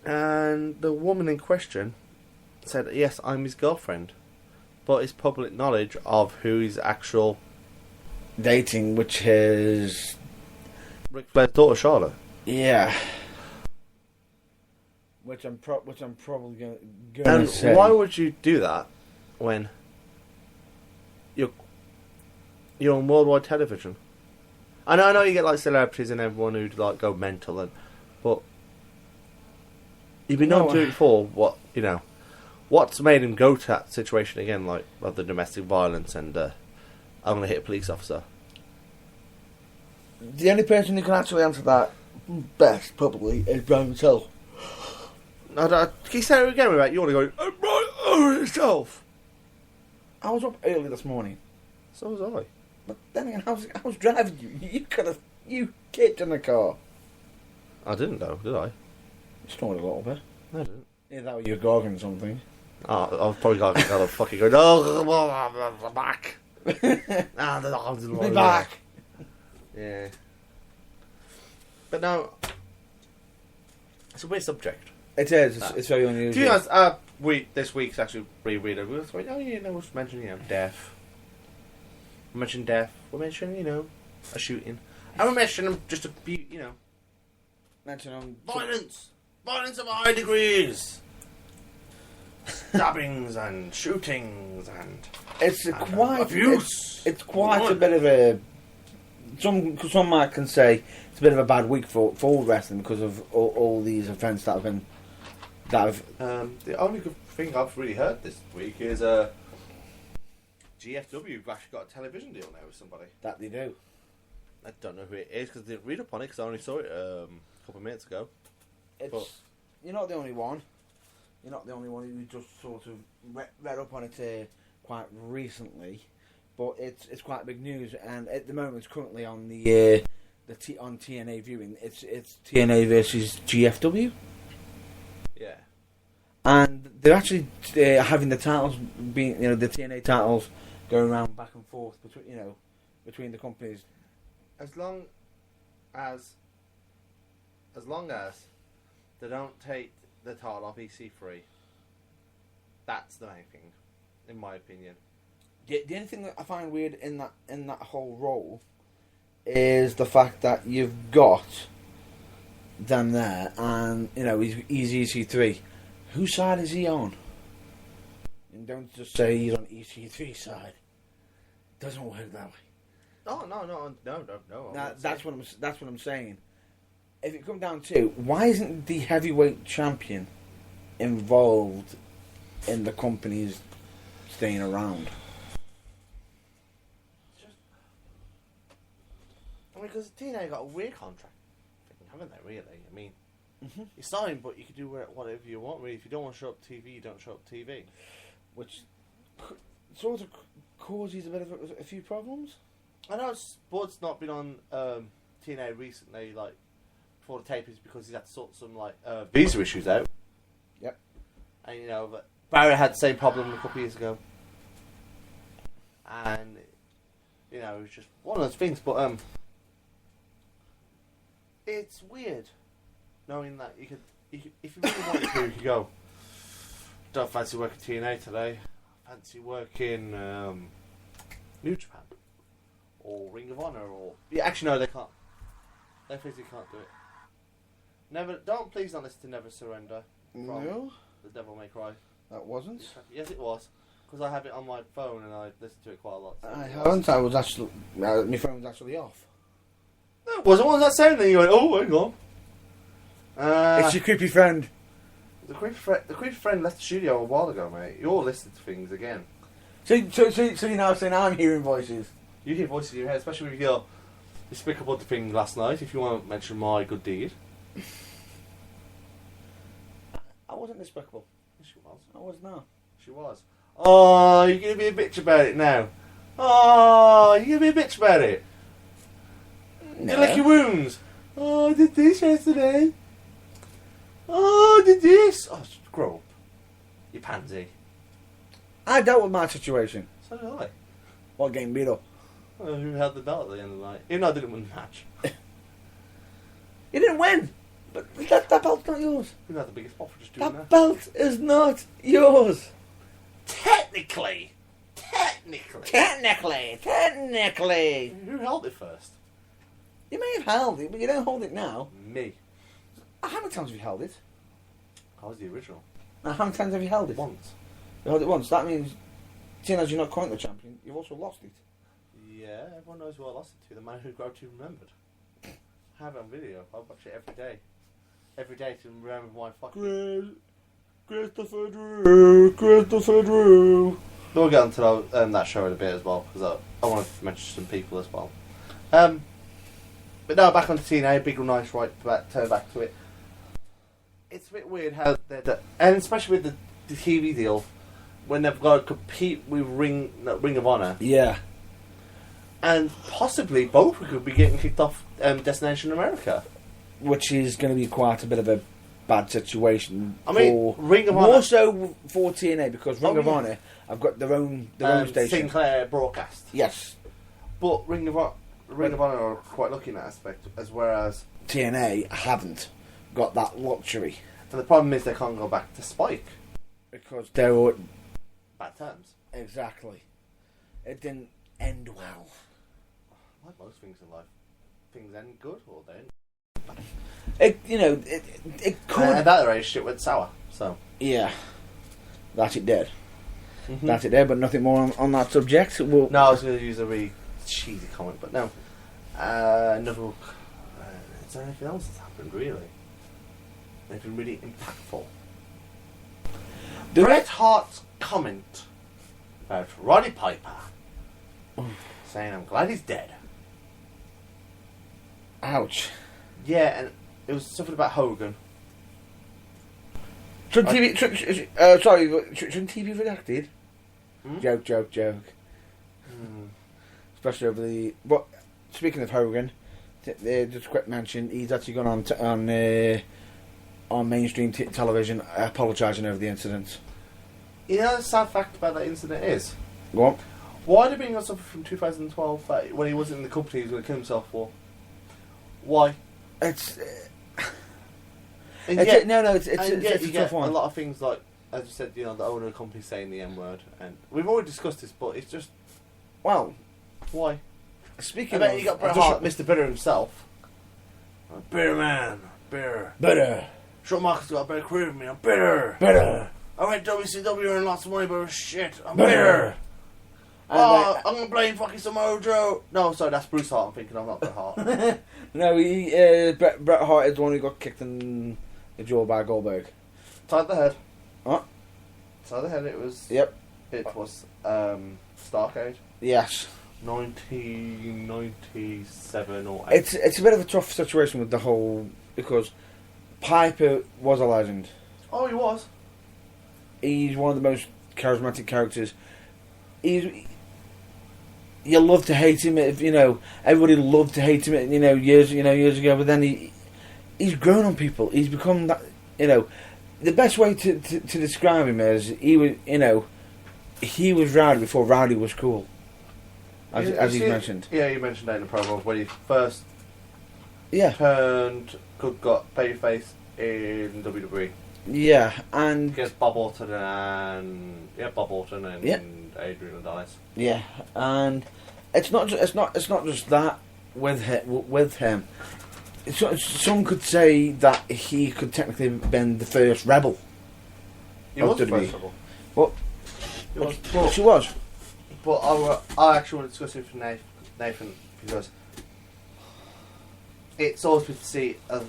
Speaker 1: and the woman in question said, "Yes, I'm his girlfriend," but it's public knowledge of who his actual
Speaker 2: Dating, which is...
Speaker 1: Ric Flair's daughter, Charlotte.
Speaker 2: Yeah. Which I'm probably going
Speaker 1: And
Speaker 2: to say.
Speaker 1: why would you do that when you're on worldwide television? I know you get like celebrities and everyone who like go mental, but you've been known to do it before. What's made him go to that situation again, like of the domestic violence and I'm gonna hit a police officer?
Speaker 2: The only person who can actually answer that best, probably, is Brown himself.
Speaker 1: Can you say it again about you want to go I'm right over yourself?
Speaker 2: I was up early this morning,
Speaker 1: So was I.
Speaker 2: but then again, I was driving you. You kicked in the car.
Speaker 1: I didn't though, did I?
Speaker 2: Snored a little bit.
Speaker 1: No, I didn't.
Speaker 2: Yeah, that was you gorging something.
Speaker 1: Oh, I was probably going to fucking go, oh, back.
Speaker 2: Me back.
Speaker 1: Yeah. But no, it's a weird subject.
Speaker 2: It is. It's very unusual.
Speaker 1: To be honest, this week's actually reread it. We was like, oh yeah, no, we'll just mention death. We mentioned death. We mentioned a shooting, and we mentioned just
Speaker 2: Mention
Speaker 1: violence of high degrees, stabbings and shootings and
Speaker 2: it's quite
Speaker 1: abuse.
Speaker 2: It's quite a bit of a. Some might can say it's a bit of a bad week for wrestling because of all these events that have been.
Speaker 1: The only good thing I've really heard this week is GFW have actually got a television deal now with somebody.
Speaker 2: That they do.
Speaker 1: I don't know who it is because I didn't read up on it because I only saw it a couple of minutes ago.
Speaker 2: You're not the only one. You're not the only one who just sort of read up on it quite recently, but it's quite big news. And at the moment, it's currently on on TNA viewing. It's TNA versus GFW.
Speaker 1: Yeah.
Speaker 2: And they're actually having the titles being, the TNA titles going around back and forth between the companies.
Speaker 1: As long as they don't take the title off EC3, that's the main thing, in my opinion.
Speaker 2: The only thing that I find weird in that whole role is the fact that you've got them there, and he's EC3. Whose side is he on? And don't just say he's on EC3 side. It doesn't work that way.
Speaker 1: Oh no.
Speaker 2: That's what I'm saying. If it comes down to why isn't the heavyweight champion involved in the companies staying around?
Speaker 1: Because TNA got a weird contract, haven't they? Really, I mean, you sign, but you can do whatever you want. Really, if you don't want to show up TV, you don't show up TV,
Speaker 2: which sort of causes a bit of a few problems.
Speaker 1: I know Bud's not been on TNA recently, like before the tapings, because he's had to sort some visa issues out.
Speaker 2: Yep.
Speaker 1: And but Barry had the same problem a couple of years ago, and it was just one of those things. But it's weird knowing that you could, if you really wanted to, you could go. Don't fancy working TNA today. Fancy working New Japan or Ring of Honor or actually no, they can't. They physically can't do it. Please don't listen to Never Surrender.
Speaker 2: No,
Speaker 1: The Devil May Cry.
Speaker 2: that wasn't.
Speaker 1: Yes, it was, because I have it on my phone and I listen to it quite a lot. So
Speaker 2: I haven't. I was actually my phone was actually off.
Speaker 1: No, it wasn't. What was that sound? Then you went, oh, hang on.
Speaker 2: It's your creepy friend.
Speaker 1: The creepy friend left the studio a while ago, mate. You're listening to things again.
Speaker 2: So you're now saying I'm hearing voices.
Speaker 1: You hear voices in your head, especially with your despicable thing last night. If you want to mention my good deed,
Speaker 2: I wasn't despicable.
Speaker 1: yes, she was.
Speaker 2: I was not.
Speaker 1: She was. Oh, you're gonna be a bitch about it now. Oh, you're gonna be a bitch about it.
Speaker 2: No.
Speaker 1: You lick your wounds. Oh, I did this yesterday. Oh, I did this. Oh, grow up. You pansy.
Speaker 2: I dealt with my situation.
Speaker 1: So did I.
Speaker 2: While getting beat up.
Speaker 1: Who held the belt at the end of the night? Even though I didn't win the match.
Speaker 2: You didn't win. But that belt's not yours.
Speaker 1: Who had the biggest pop for just doing
Speaker 2: That
Speaker 1: that?
Speaker 2: belt is not yours.
Speaker 1: Technically.
Speaker 2: Technically.
Speaker 1: Who held it first?
Speaker 2: You may have held it, but you don't hold it now.
Speaker 1: Me.
Speaker 2: How many times have you held it?
Speaker 1: I was the original.
Speaker 2: Now, how many times have you held it?
Speaker 1: Once.
Speaker 2: You held it once. That means, seeing as you're not currently the champion, you've also lost it.
Speaker 1: Yeah, everyone knows who I lost it to. The man who gravity remembered. I have it on video. I watch it every day. Every day to remember my fucking...
Speaker 2: Christopher Drew.
Speaker 1: We'll get onto that show in a bit as well, because I wanted to mention some people as well. But no, back on TNA, big or nice, right, turn back to it. It's a bit weird how and especially with the TV deal, when they've got to compete with Ring of Honor.
Speaker 2: Yeah.
Speaker 1: And possibly both could be getting kicked off Destination America.
Speaker 2: Which is going to be quite a bit of a bad situation.
Speaker 1: I mean, Ring of Honor.
Speaker 2: More so for TNA, because Ring of Honor have got their own station.
Speaker 1: Sinclair broadcast.
Speaker 2: Yes.
Speaker 1: But Ring of Honor are quite lucky in that aspect, as whereas
Speaker 2: TNA haven't got that luxury.
Speaker 1: And the problem is they can't go back to Spike.
Speaker 2: Because they were
Speaker 1: Bad terms.
Speaker 2: exactly. It didn't end well.
Speaker 1: Like most things in life, things end good or they end.
Speaker 2: It could.
Speaker 1: At that age, shit went sour. So
Speaker 2: Yeah, that it did. That's it there, but nothing more on that subject. We'll,
Speaker 1: No, I was going to use a really cheesy comment, but no. Another. Is there anything else that's happened really? Anything really impactful? Bret Hart's comment about Roddy Piper saying, "I'm glad he's dead."
Speaker 2: Ouch.
Speaker 1: Yeah, and it was something about Hogan.
Speaker 2: Shouldn't TV, shouldn't TV redacted? Joke. Especially over the. But speaking of Hogan, just a quick mention. He's actually gone on mainstream television, apologising over the incident.
Speaker 1: You know the sad fact about that incident is,
Speaker 2: Go on.
Speaker 1: why did he bring up something from 2012 that when he wasn't in the company he was going to kill himself for? Why?
Speaker 2: It's.
Speaker 1: And
Speaker 2: It's
Speaker 1: yet,
Speaker 2: a
Speaker 1: you
Speaker 2: tough
Speaker 1: get
Speaker 2: one.
Speaker 1: a lot of things like, as you said, the owner of the company saying the N word, and we've already discussed this, but it's just
Speaker 2: Well,
Speaker 1: why?
Speaker 2: speaking
Speaker 1: I bet
Speaker 2: of,
Speaker 1: you got Bret Hart, Mr. Bitter himself. I'm bitter man, bitter.
Speaker 2: better.
Speaker 1: Shawn Michaels got a better career than me. I'm bitter. I went WCW and lots of money, but it was shit. I'm bitter. I'm gonna blame fucking Samoa Joe. No, sorry, that's Bruce Hart. I'm thinking I'm not Bret Hart.
Speaker 2: No, Bret Hart is the one who got kicked in the jaw by Goldberg.
Speaker 1: Tied the head.
Speaker 2: What?
Speaker 1: Tied the head. It was.
Speaker 2: Yep.
Speaker 1: It was Starcade.
Speaker 2: Yes.
Speaker 1: 1997 or 8.
Speaker 2: It's a bit of a tough situation with the whole, because Piper was a legend.
Speaker 1: Oh, he was.
Speaker 2: He's one of the most charismatic characters. You love to hate him. Everybody loved to hate him. Years ago. But then he's grown on people. He's become that. The best way to describe him is he was rowdy before rowdy was cool. As you mentioned.
Speaker 1: Yeah, you mentioned that in the promo when he first
Speaker 2: Yeah.
Speaker 1: turned got babyface in WWE.
Speaker 2: Yeah, and
Speaker 1: Against Bob Orton and Adrian Adonis.
Speaker 2: yeah, and it's not just that with him. Some could say that he could technically have been the first rebel.
Speaker 1: He was the
Speaker 2: WWE.
Speaker 1: first rebel.
Speaker 2: What?
Speaker 1: He was.
Speaker 2: She was.
Speaker 1: But I actually want to discuss it with Nathan because it's always good to see a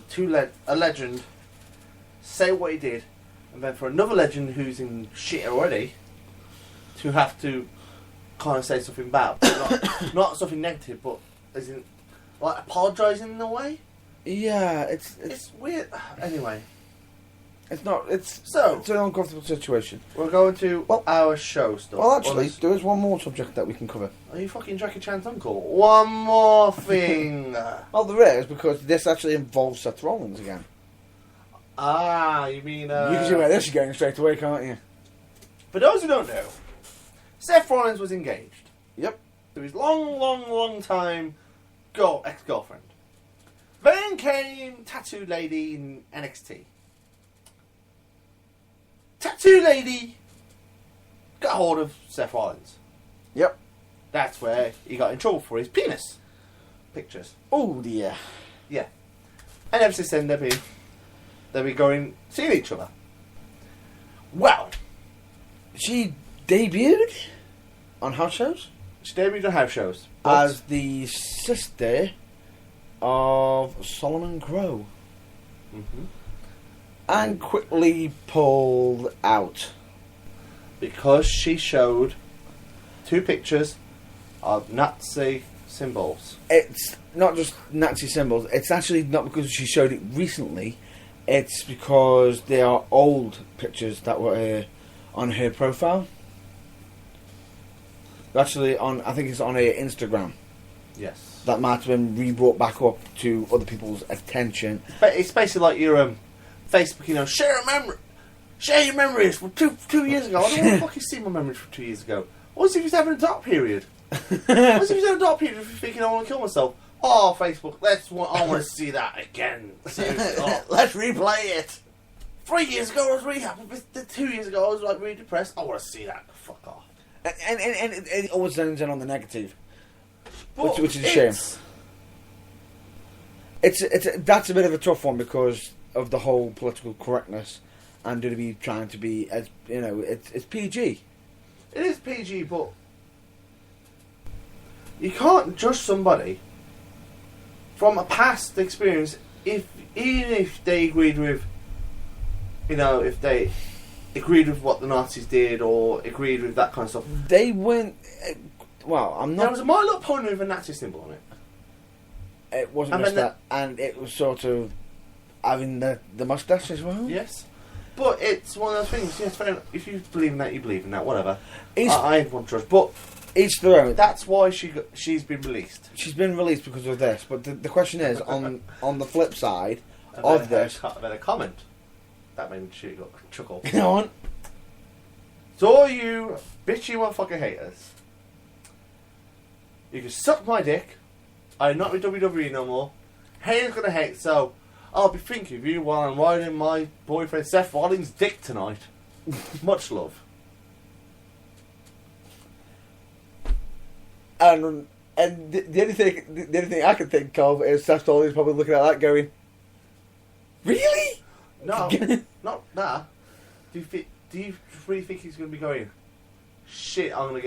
Speaker 1: legend say what he did, and then for another legend who's in shit already to have to kind of say something bad, not something negative, but as in like apologising in a way.
Speaker 2: Yeah,
Speaker 1: It's weird. Anyway,
Speaker 2: it's not. It's
Speaker 1: So-
Speaker 2: an uncomfortable situation.
Speaker 1: we're going to our show stuff.
Speaker 2: Well, actually,
Speaker 1: Honest-
Speaker 2: there is one more subject that we can cover.
Speaker 1: are you fucking Jackie Chan's uncle? One more thing.
Speaker 2: Well, there is, because this actually involves Seth Rollins again.
Speaker 1: You mean
Speaker 2: You can see where this is going straight away, can't you?
Speaker 1: For those who don't know, Seth Rollins was engaged
Speaker 2: Yep.
Speaker 1: to his long time ex-girlfriend. Then came Tattoo Lady in NXT. Tattoo Lady got hold of Seth Rollins.
Speaker 2: Yep.
Speaker 1: That's where he got in trouble for his penis pictures.
Speaker 2: Oh dear.
Speaker 1: Yeah. And ever since then, they've been seeing each other. Well,
Speaker 2: She debuted on house shows
Speaker 1: she debuted on house shows. but-
Speaker 2: as the sister of Solomon Crowe,
Speaker 1: Mhm.
Speaker 2: and quickly pulled out.
Speaker 1: Because she showed 2 pictures of Nazi symbols.
Speaker 2: It's not just Nazi symbols. It's actually not because she showed it recently. It's because they are old pictures that were on her profile. Actually, I think it's on her Instagram.
Speaker 1: Yes.
Speaker 2: That might have been re-brought back up to other people's attention.
Speaker 1: But it's basically like your Facebook, share your memories from two years ago. I don't want to fucking see my memories from 2 years ago. What if he's having a dark period? What if he's having a dark period if you're thinking I want to kill myself? Oh, Facebook, I want to see that again. Seriously. Oh.
Speaker 2: Let's replay it.
Speaker 1: 3 years ago I was really happy, but 2 years ago I was like really depressed. I want to see that. Fuck off.
Speaker 2: And it always ends in on the negative,
Speaker 1: But
Speaker 2: which is a shame. That's a bit of a tough one because of the whole political correctness and WWE trying to be, as you know, it's PG.
Speaker 1: It is PG, but you can't judge somebody from a past experience even if they agreed with, if they agreed with what the Nazis did or agreed with that kind of stuff.
Speaker 2: They weren't. Well, I'm not.
Speaker 1: There was a My Little Pony with a Nazi symbol on it.
Speaker 2: It wasn't just that, and it was sort of having the mustache as well.
Speaker 1: Yes. But it's one of those things, yes, fair enough. If you believe in that, you believe in that, whatever. I ain't one trust. But
Speaker 2: each their own.
Speaker 1: That's why she's been released.
Speaker 2: She's been released because of this. But the question is, on the flip side of this...
Speaker 1: I better comment. That made me chuckle.
Speaker 2: Go on.
Speaker 1: So all you bitchy motherfucker haters, you can suck my dick. I'm not with WWE no more. Haters gonna hate, so I'll be thinking of you while I'm riding my boyfriend Seth Rollins' dick tonight. Much love.
Speaker 2: And the only thing I can think of is Seth Rollins probably looking at that going, really?
Speaker 1: No, not that. Do you really think he's gonna be going, shit? I'm gonna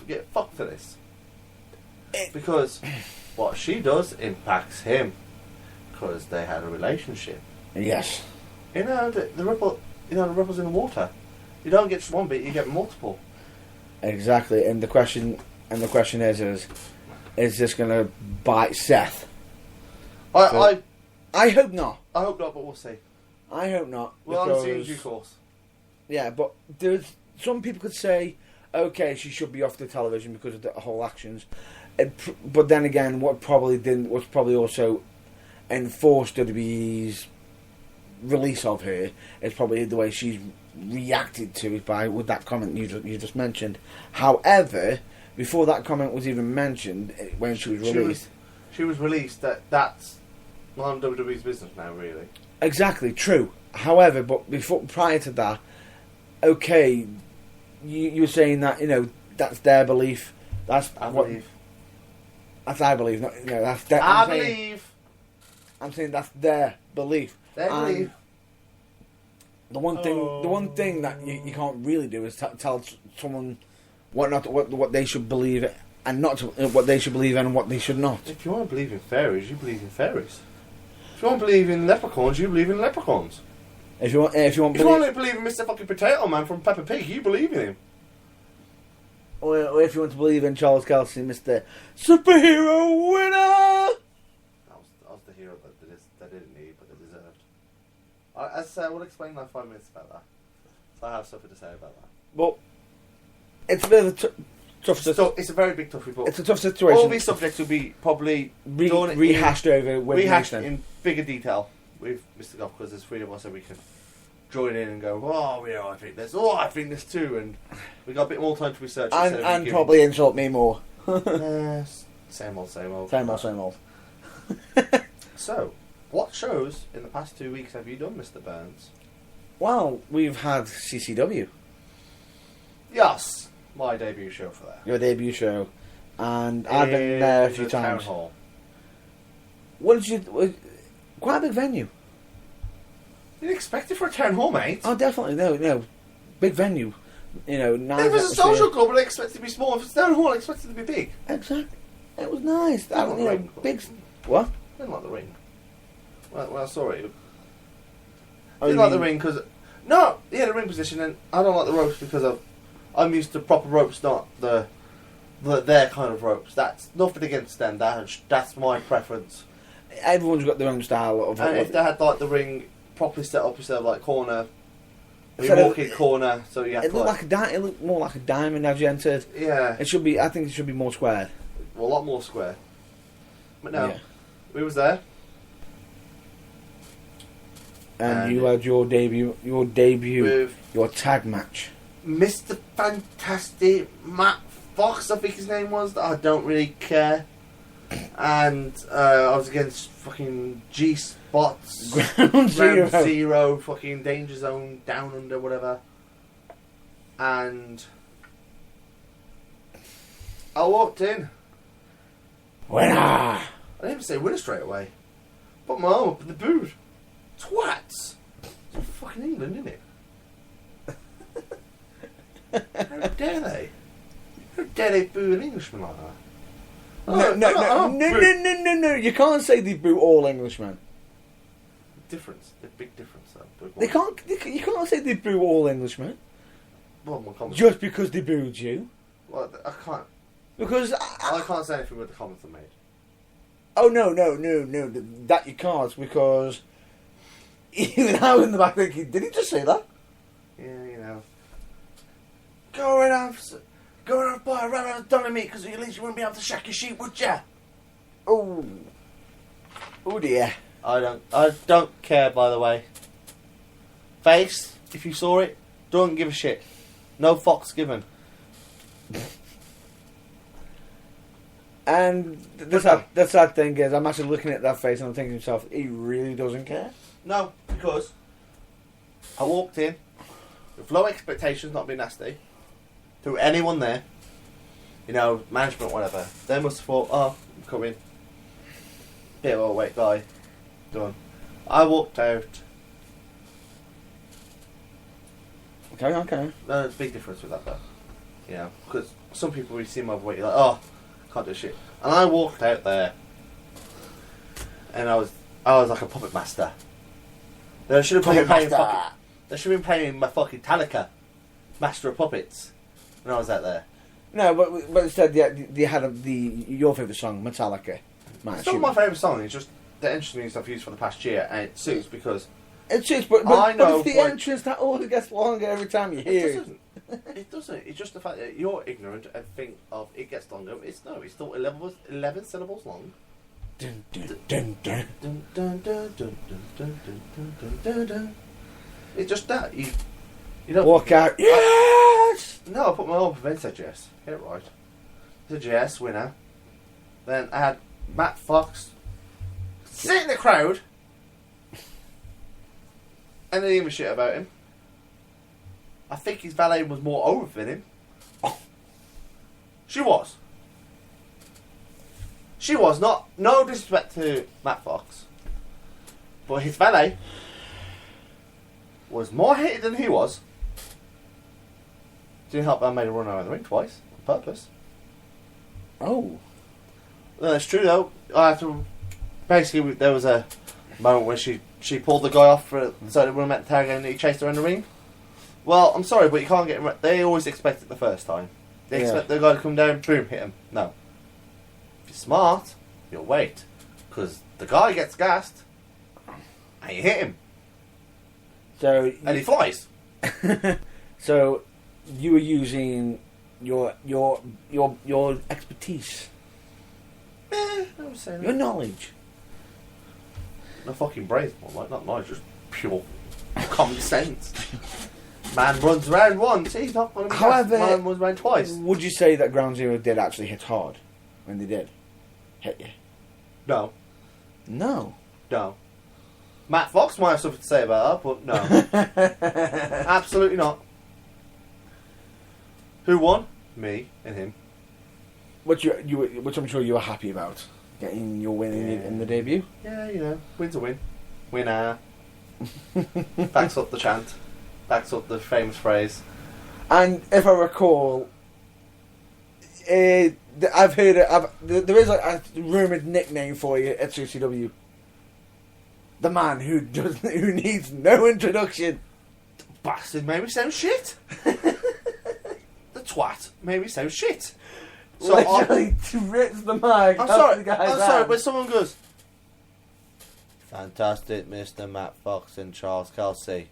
Speaker 1: get fucked for this. Because what she does impacts him. Because they had a relationship.
Speaker 2: Yes.
Speaker 1: The ripple. The ripples in the water. You don't get just one bit, you get multiple.
Speaker 2: Exactly. And the question is this going to bite Seth?
Speaker 1: I
Speaker 2: hope not.
Speaker 1: I hope not, but we'll see.
Speaker 2: I hope not.
Speaker 1: Well, I'm seeing due course.
Speaker 2: Yeah, but some people could say, okay, she should be off the television because of the whole actions. But then again, what was probably also enforced WWE's release of her is probably the way she's reacted to it with that comment you just mentioned. However, before that comment was even mentioned, when she was released,
Speaker 1: she was released. That's none of WWE's business now, really.
Speaker 2: Exactly, true. However, but prior to that, okay, you were saying that that's their belief. I believe. I'm saying that's their belief.
Speaker 1: Their belief.
Speaker 2: The one thing that you can't really do is tell someone what they should believe and not what they should believe and what they should not.
Speaker 1: If you want to believe in fairies, you believe in fairies. If you want to believe in leprechauns, you believe in leprechauns.
Speaker 2: If you want to
Speaker 1: believe in Mr. Fucking Potato Man from Peppa Pig, you believe in him.
Speaker 2: Or if you want to believe in Charles Kelsey, Mr. Superhero Winner.
Speaker 1: That was the hero that they didn't need, but they deserved. As I say, I will explain like 5 minutes about that. So I have something to say about that.
Speaker 2: Well, it's a bit of a tough situation.
Speaker 1: It's a very big tough report.
Speaker 2: It's a tough situation.
Speaker 1: All these subjects will be probably
Speaker 2: rehashed
Speaker 1: in bigger detail with Mr. Goff, because there's 3 of us, so we can join in and go, I think this too, and we got a bit more time to research
Speaker 2: and probably insult me more.
Speaker 1: Same old.
Speaker 2: Same old.
Speaker 1: So, what shows in the past 2 weeks have you done, Mr. Burns?
Speaker 2: Well, we've had CCW.
Speaker 1: Yes, my debut show for that.
Speaker 2: Your debut show, and I've been there a few times.
Speaker 1: Town hall.
Speaker 2: What did you? Quite a big venue.
Speaker 1: You didn't expect it for a town hall, mate.
Speaker 2: Oh, definitely. No. Big venue. Nice.
Speaker 1: It was a social club, but I expected it to be small. If it's town hall, I expected it to be big.
Speaker 2: Exactly. It was nice. Big.
Speaker 1: I
Speaker 2: What?
Speaker 1: didn't like the ring. Well, I saw it.
Speaker 2: I
Speaker 1: didn't like the ring because... No, he had a ring position, and I don't like the ropes because I'm used to proper ropes, not their kind of ropes. That's nothing against them. That's my preference.
Speaker 2: Everyone's got their own style of.
Speaker 1: And if they had like the ring properly set up instead of like corner, you walk in corner, so you have
Speaker 2: it looked it looked more like a diamond as you entered.
Speaker 1: Yeah.
Speaker 2: It should be. I think it should be more square.
Speaker 1: Well, a lot more square. But no,
Speaker 2: yeah.
Speaker 1: We was there.
Speaker 2: And you had your debut,
Speaker 1: with
Speaker 2: your tag match.
Speaker 1: Mr. Fantastic Matt Fox, I think his name was. I don't really care. And I was against fucking G-Spots,
Speaker 2: Ground Zero.
Speaker 1: Zero, fucking Danger Zone, Down Under, whatever. And I walked in.
Speaker 2: Winner!
Speaker 1: I didn't even say winner straight away. Put my arm up in the booth. Twats! It's fucking England, isn't it? How dare they? How dare they boo an Englishman like that?
Speaker 2: No. You can't say they boo all Englishmen.
Speaker 1: Difference. The big difference, though.
Speaker 2: They can't. You can't say they boo all Englishmen
Speaker 1: Well, my comments.
Speaker 2: just because they booed you.
Speaker 1: Well, I can't.
Speaker 2: Because
Speaker 1: I can't say anything with the comments I made.
Speaker 2: oh no, that you can't because even I was in the back thinking, did he just say that?
Speaker 1: Yeah, you know. Go and have buy a run of Donny meat because at least you wouldn't be able to shack your sheep, would ya?
Speaker 2: Oh dear.
Speaker 1: I don't care, by the way. Face, if you saw it, don't give a shit. No fucks given.
Speaker 2: And the sad thing is, I'm actually looking at that face and I'm thinking to myself, he really doesn't care.
Speaker 1: No, because I walked in with low expectations, not being nasty, to anyone there. You know, management, whatever. They must have thought, oh, I'm coming. Bit of a weight guy. Done. I walked out.
Speaker 2: Okay.
Speaker 1: There's a big difference with that, though. You know, because some people, we see my weight, you're like, oh, can't do shit. And I walked out there, and I was like a puppet master. They should have been playing my fucking Metallica, Master of Puppets, when I was out there.
Speaker 2: No, but instead they had your favourite song, Metallica.
Speaker 1: It's not my favourite song. It's just the entrance music I've used for the past year, and it suits because
Speaker 2: it's just, but
Speaker 1: I know
Speaker 2: it's the entrance that always gets longer every time you hear it.
Speaker 1: It doesn't. It's just the fact that you're ignorant and think of it gets longer. It's still 11 syllables long.
Speaker 2: Dun, dun, dun, dun.
Speaker 1: Dun, dun, dun, dun, dun, dun, dun, dun, dun, dun. It's just that you don't
Speaker 2: Walk out. Yes.
Speaker 1: No, I put my own Vince said yes. Get it right. Said yes, winner. Then I had Matt Fox sit in the crowd and didn't give a shit about him. I think his valet was more over than him. She was. Not. No disrespect to Matt Fox, but his valet was more hated than he was. Didn't help that I made a run around the ring twice on purpose.
Speaker 2: Oh.
Speaker 1: No, that's true though. I have to. Basically, there was a moment where she pulled the guy off so they wouldn't make the tag and he chased her in the ring. Well, I'm sorry, but you can't get him. They always expect it the first time. They expect the guy to come down, boom, hit him. No. If you're smart, you'll wait. Because the guy gets gassed, and you hit him. And he flies.
Speaker 2: So, you were using your expertise.
Speaker 1: I would say
Speaker 2: Your knowledge.
Speaker 1: No fucking brains, more like, not knowledge, just pure common sense. Man runs around once, he's not going to be
Speaker 2: However,
Speaker 1: man runs around twice.
Speaker 2: Would you say that Ground Zero did actually hit hard when they did hit you?
Speaker 1: No.
Speaker 2: No.
Speaker 1: Matt Fox might have something to say about that, but no. Absolutely not. Who won? Me and him.
Speaker 2: Which I'm sure you were happy about, getting your win in the debut.
Speaker 1: Yeah, you know, win's a win. Winner. Backs up the chant. Backs up the famous phrase.
Speaker 2: And if I recall, I've heard there is a rumoured nickname for you at CCW. The man who needs no introduction.
Speaker 1: The bastard made me sound shit. The twat made me sound shit. So
Speaker 2: literally rips the mic.
Speaker 1: I'm sorry, but someone goes, fantastic, Mr. Matt Fox and Charles Kelsey.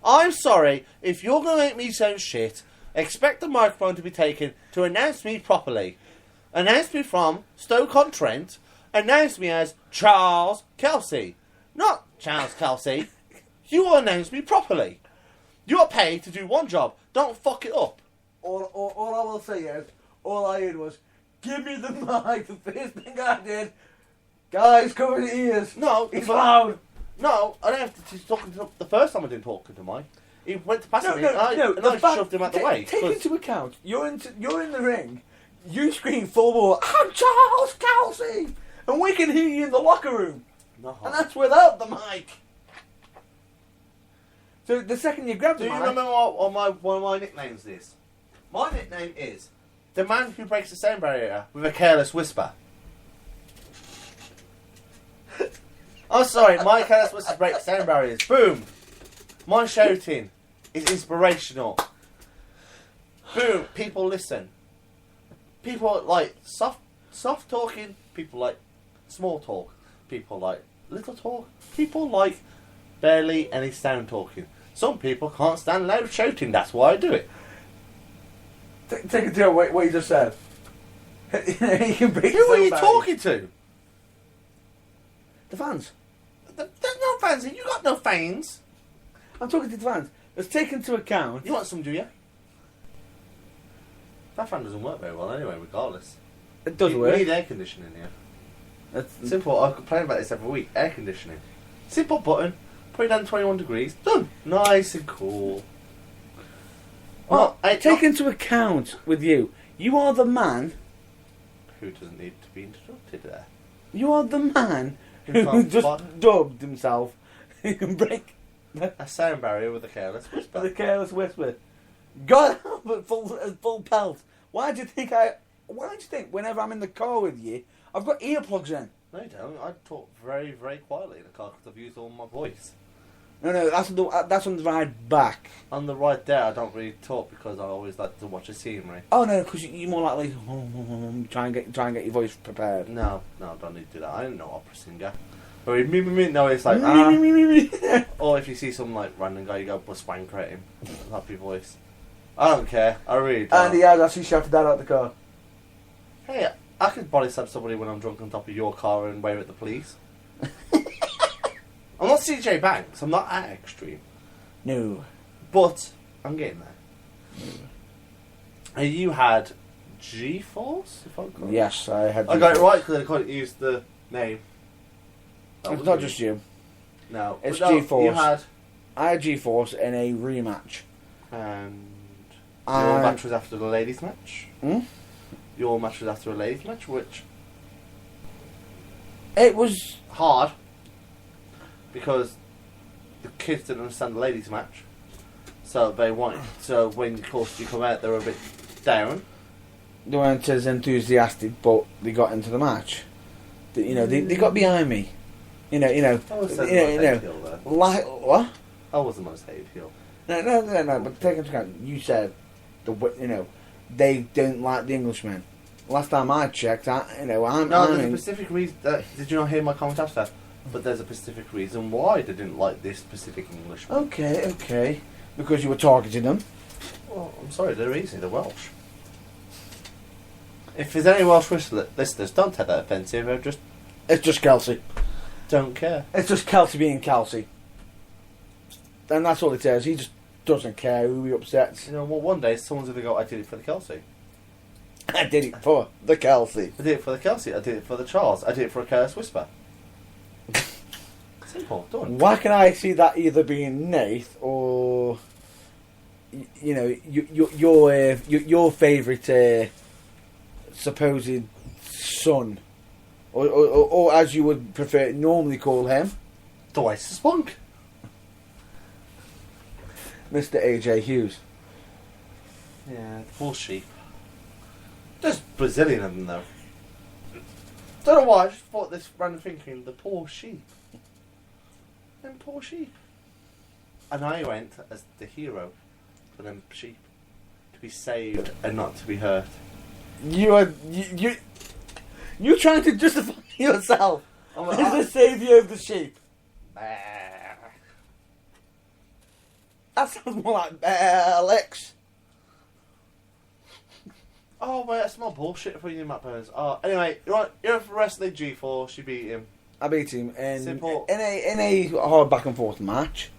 Speaker 1: I'm sorry, if you're going to make me sound shit, expect the microphone to be taken to announce me properly. Announce me from Stoke-on-Trent. Announce me as Charles Kelsey. Not Charles Kelsey. You will announce me properly. You're paid to do one job. Don't fuck it up.
Speaker 2: All I will say is, all I heard was, give me the mic. The first thing I did, guys, cover the ears.
Speaker 1: No,
Speaker 2: He's loud.
Speaker 1: No, I don't have to talk to the first time I didn't talk to Mike. He went to pass me, and I shoved him out the way.
Speaker 2: Take into account, you're in the ring. You scream full ball. I'm Charles Kelsey, and we can hear you in the locker room,
Speaker 1: No.
Speaker 2: and that's without the mic. So the second you grab the
Speaker 1: Do
Speaker 2: mic,
Speaker 1: you remember what one of my nicknames is? My nickname is the man who breaks the sound barrier with a careless whisper. I'm sorry, my careless whisper breaks sound barriers. Boom! My shouting is inspirational. Boom! People listen. People like soft talking. People like small talk. People like little talk. People like barely any sound talking. Some people can't stand loud shouting. That's why I do it.
Speaker 2: take it to what you just said. You can break
Speaker 1: Who are you
Speaker 2: the sound barrier.
Speaker 1: talking to?
Speaker 2: The fans.
Speaker 1: There's no fans here. You got no fans.
Speaker 2: I'm talking to the fans. Let's take into account.
Speaker 1: You want some, do you? That fan doesn't work very well anyway, regardless.
Speaker 2: It does
Speaker 1: We
Speaker 2: work.
Speaker 1: need air conditioning here.
Speaker 2: That's,
Speaker 1: Simple. I complain about this every week. Air conditioning. Simple button. Put it down to 21 degrees. Done. Nice and cool.
Speaker 2: well,
Speaker 1: I
Speaker 2: take into account with you. You are the man.
Speaker 1: Who doesn't need to be introduced there?
Speaker 2: You are the man
Speaker 1: Who
Speaker 2: who
Speaker 1: can't
Speaker 2: just
Speaker 1: spot-
Speaker 2: dubbed himself. Who can break
Speaker 1: A sound barrier with a careless
Speaker 2: with a
Speaker 1: whisper.
Speaker 2: careless whisper. God, but full pelt. Why do you think whenever I'm in the car with you, I've got earplugs in?
Speaker 1: No, you don't. I talk very, very quietly in the car because I've used all my voice.
Speaker 2: No, that's on the ride back.
Speaker 1: On the ride there, I don't really talk because I always like to watch the scenery.
Speaker 2: Oh no, because you're more likely try and get your voice prepared.
Speaker 1: No, I don't need to do that. I don't know opera singer. But no, it's like or if you see some like random guy, you go bust wanker at him. Happy voice. I don't care. I really don't.
Speaker 2: And he has actually shouted that out the car.
Speaker 1: Hey, I could body slap somebody when I'm drunk on top of your car and wave at the police. I'm not CJ Banks. I'm not that extreme.
Speaker 2: No.
Speaker 1: But I'm getting there. And you had G-Force, if I got it.
Speaker 2: Yes, I had.
Speaker 1: I got it right because I couldn't use the name. That
Speaker 2: It's
Speaker 1: was
Speaker 2: not
Speaker 1: me.
Speaker 2: just you.
Speaker 1: No,
Speaker 2: It's
Speaker 1: but no,
Speaker 2: G-Force.
Speaker 1: You had,
Speaker 2: I had G-Force in a rematch.
Speaker 1: and
Speaker 2: And-
Speaker 1: your match was after the ladies' match.
Speaker 2: Hmm?
Speaker 1: Your match was after a ladies' match, which
Speaker 2: It was.
Speaker 1: hard because the kids didn't understand the ladies' match, so they wanted. So when of course you come out, they were a bit down.
Speaker 2: They weren't as enthusiastic, but they got into the match. They got behind me.
Speaker 1: I was the most hated heel there.
Speaker 2: Like what?
Speaker 1: I was the most hated heel.
Speaker 2: No. But take into account, you said they don't like the Englishmen. Last time I checked, I'm
Speaker 1: No, there's a
Speaker 2: in-
Speaker 1: specific reason. Did you not hear my comment after that? But there's a specific reason why they didn't like this specific Englishman.
Speaker 2: Okay. Because you were targeting them.
Speaker 1: Well, I'm sorry, they're easy. They're Welsh. If there's any Welsh listeners, don't take that offensive. I just
Speaker 2: It's just Kelsey.
Speaker 1: don't care.
Speaker 2: It's just Kelsey being Kelsey. And that's all it is. He just doesn't care who he upsets.
Speaker 1: You know, well, one day someone's gonna go, I did it for the Kelsey.
Speaker 2: I did it for the Kelsey.
Speaker 1: I did it for the Kelsey. I did it for the Charles. I did it for a careless whisper. Simple, done.
Speaker 2: Why can I see that either being Nath or your favourite supposed son, or as you would prefer normally call him,
Speaker 1: Dwight Spunk.
Speaker 2: Mr. AJ Hughes.
Speaker 1: Yeah, the poor sheep. There's Brazilian in them though. Don't know why, I just thought this random thinking, the poor sheep. Them poor sheep. And I went as the hero for them sheep. To be saved and not to be hurt.
Speaker 2: You trying to justify yourself
Speaker 1: I'm
Speaker 2: as the saviour of the sheep. That sounds more like Alex.
Speaker 1: Oh wait, that's more bullshit for you, Matt Burns. Anyway, you're for wrestling G4, she beat him.
Speaker 2: I beat him in
Speaker 1: Simple.
Speaker 2: a hard back and forth match,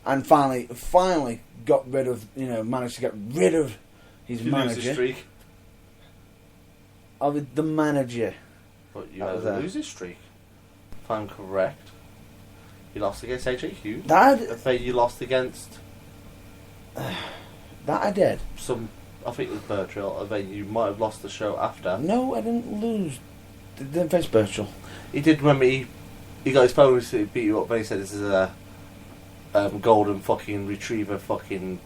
Speaker 2: and finally got rid of managed to get rid of his
Speaker 1: You lose the
Speaker 2: manager.
Speaker 1: streak.
Speaker 2: was the manager.
Speaker 1: But you
Speaker 2: That
Speaker 1: had
Speaker 2: was
Speaker 1: a
Speaker 2: there.
Speaker 1: losing streak. If I'm correct. You lost against AJ Hughes.
Speaker 2: That
Speaker 1: I think you lost against
Speaker 2: I did.
Speaker 1: I think it was Birchall. I think you might have lost the show after.
Speaker 2: No, I didn't lose. Didn't face Birchall.
Speaker 1: He did remember he got his phone to beat you up, but he said this is a golden fucking retriever fucking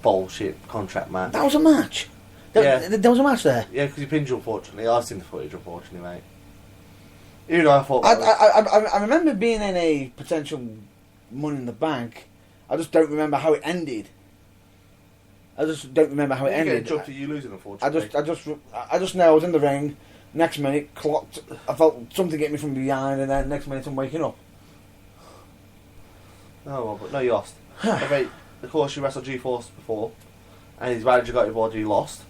Speaker 1: bullshit contract match.
Speaker 2: That was a match. There was a match there.
Speaker 1: Yeah, because he pinned you, unfortunately. I've seen the footage, unfortunately, mate. Even though I thought...
Speaker 2: I remember being in a potential Money in the Bank. I just don't remember how it ended. I just don't remember how it
Speaker 1: you
Speaker 2: ended.
Speaker 1: get dropped to you losing, unfortunately.
Speaker 2: I just know I was in the ring. Next minute, clocked. I felt something get me from behind, and then next minute I'm waking up.
Speaker 1: Oh, well, but no, you lost. I mean, of course, you wrestled G-Force before, and his manager got involved, you lost.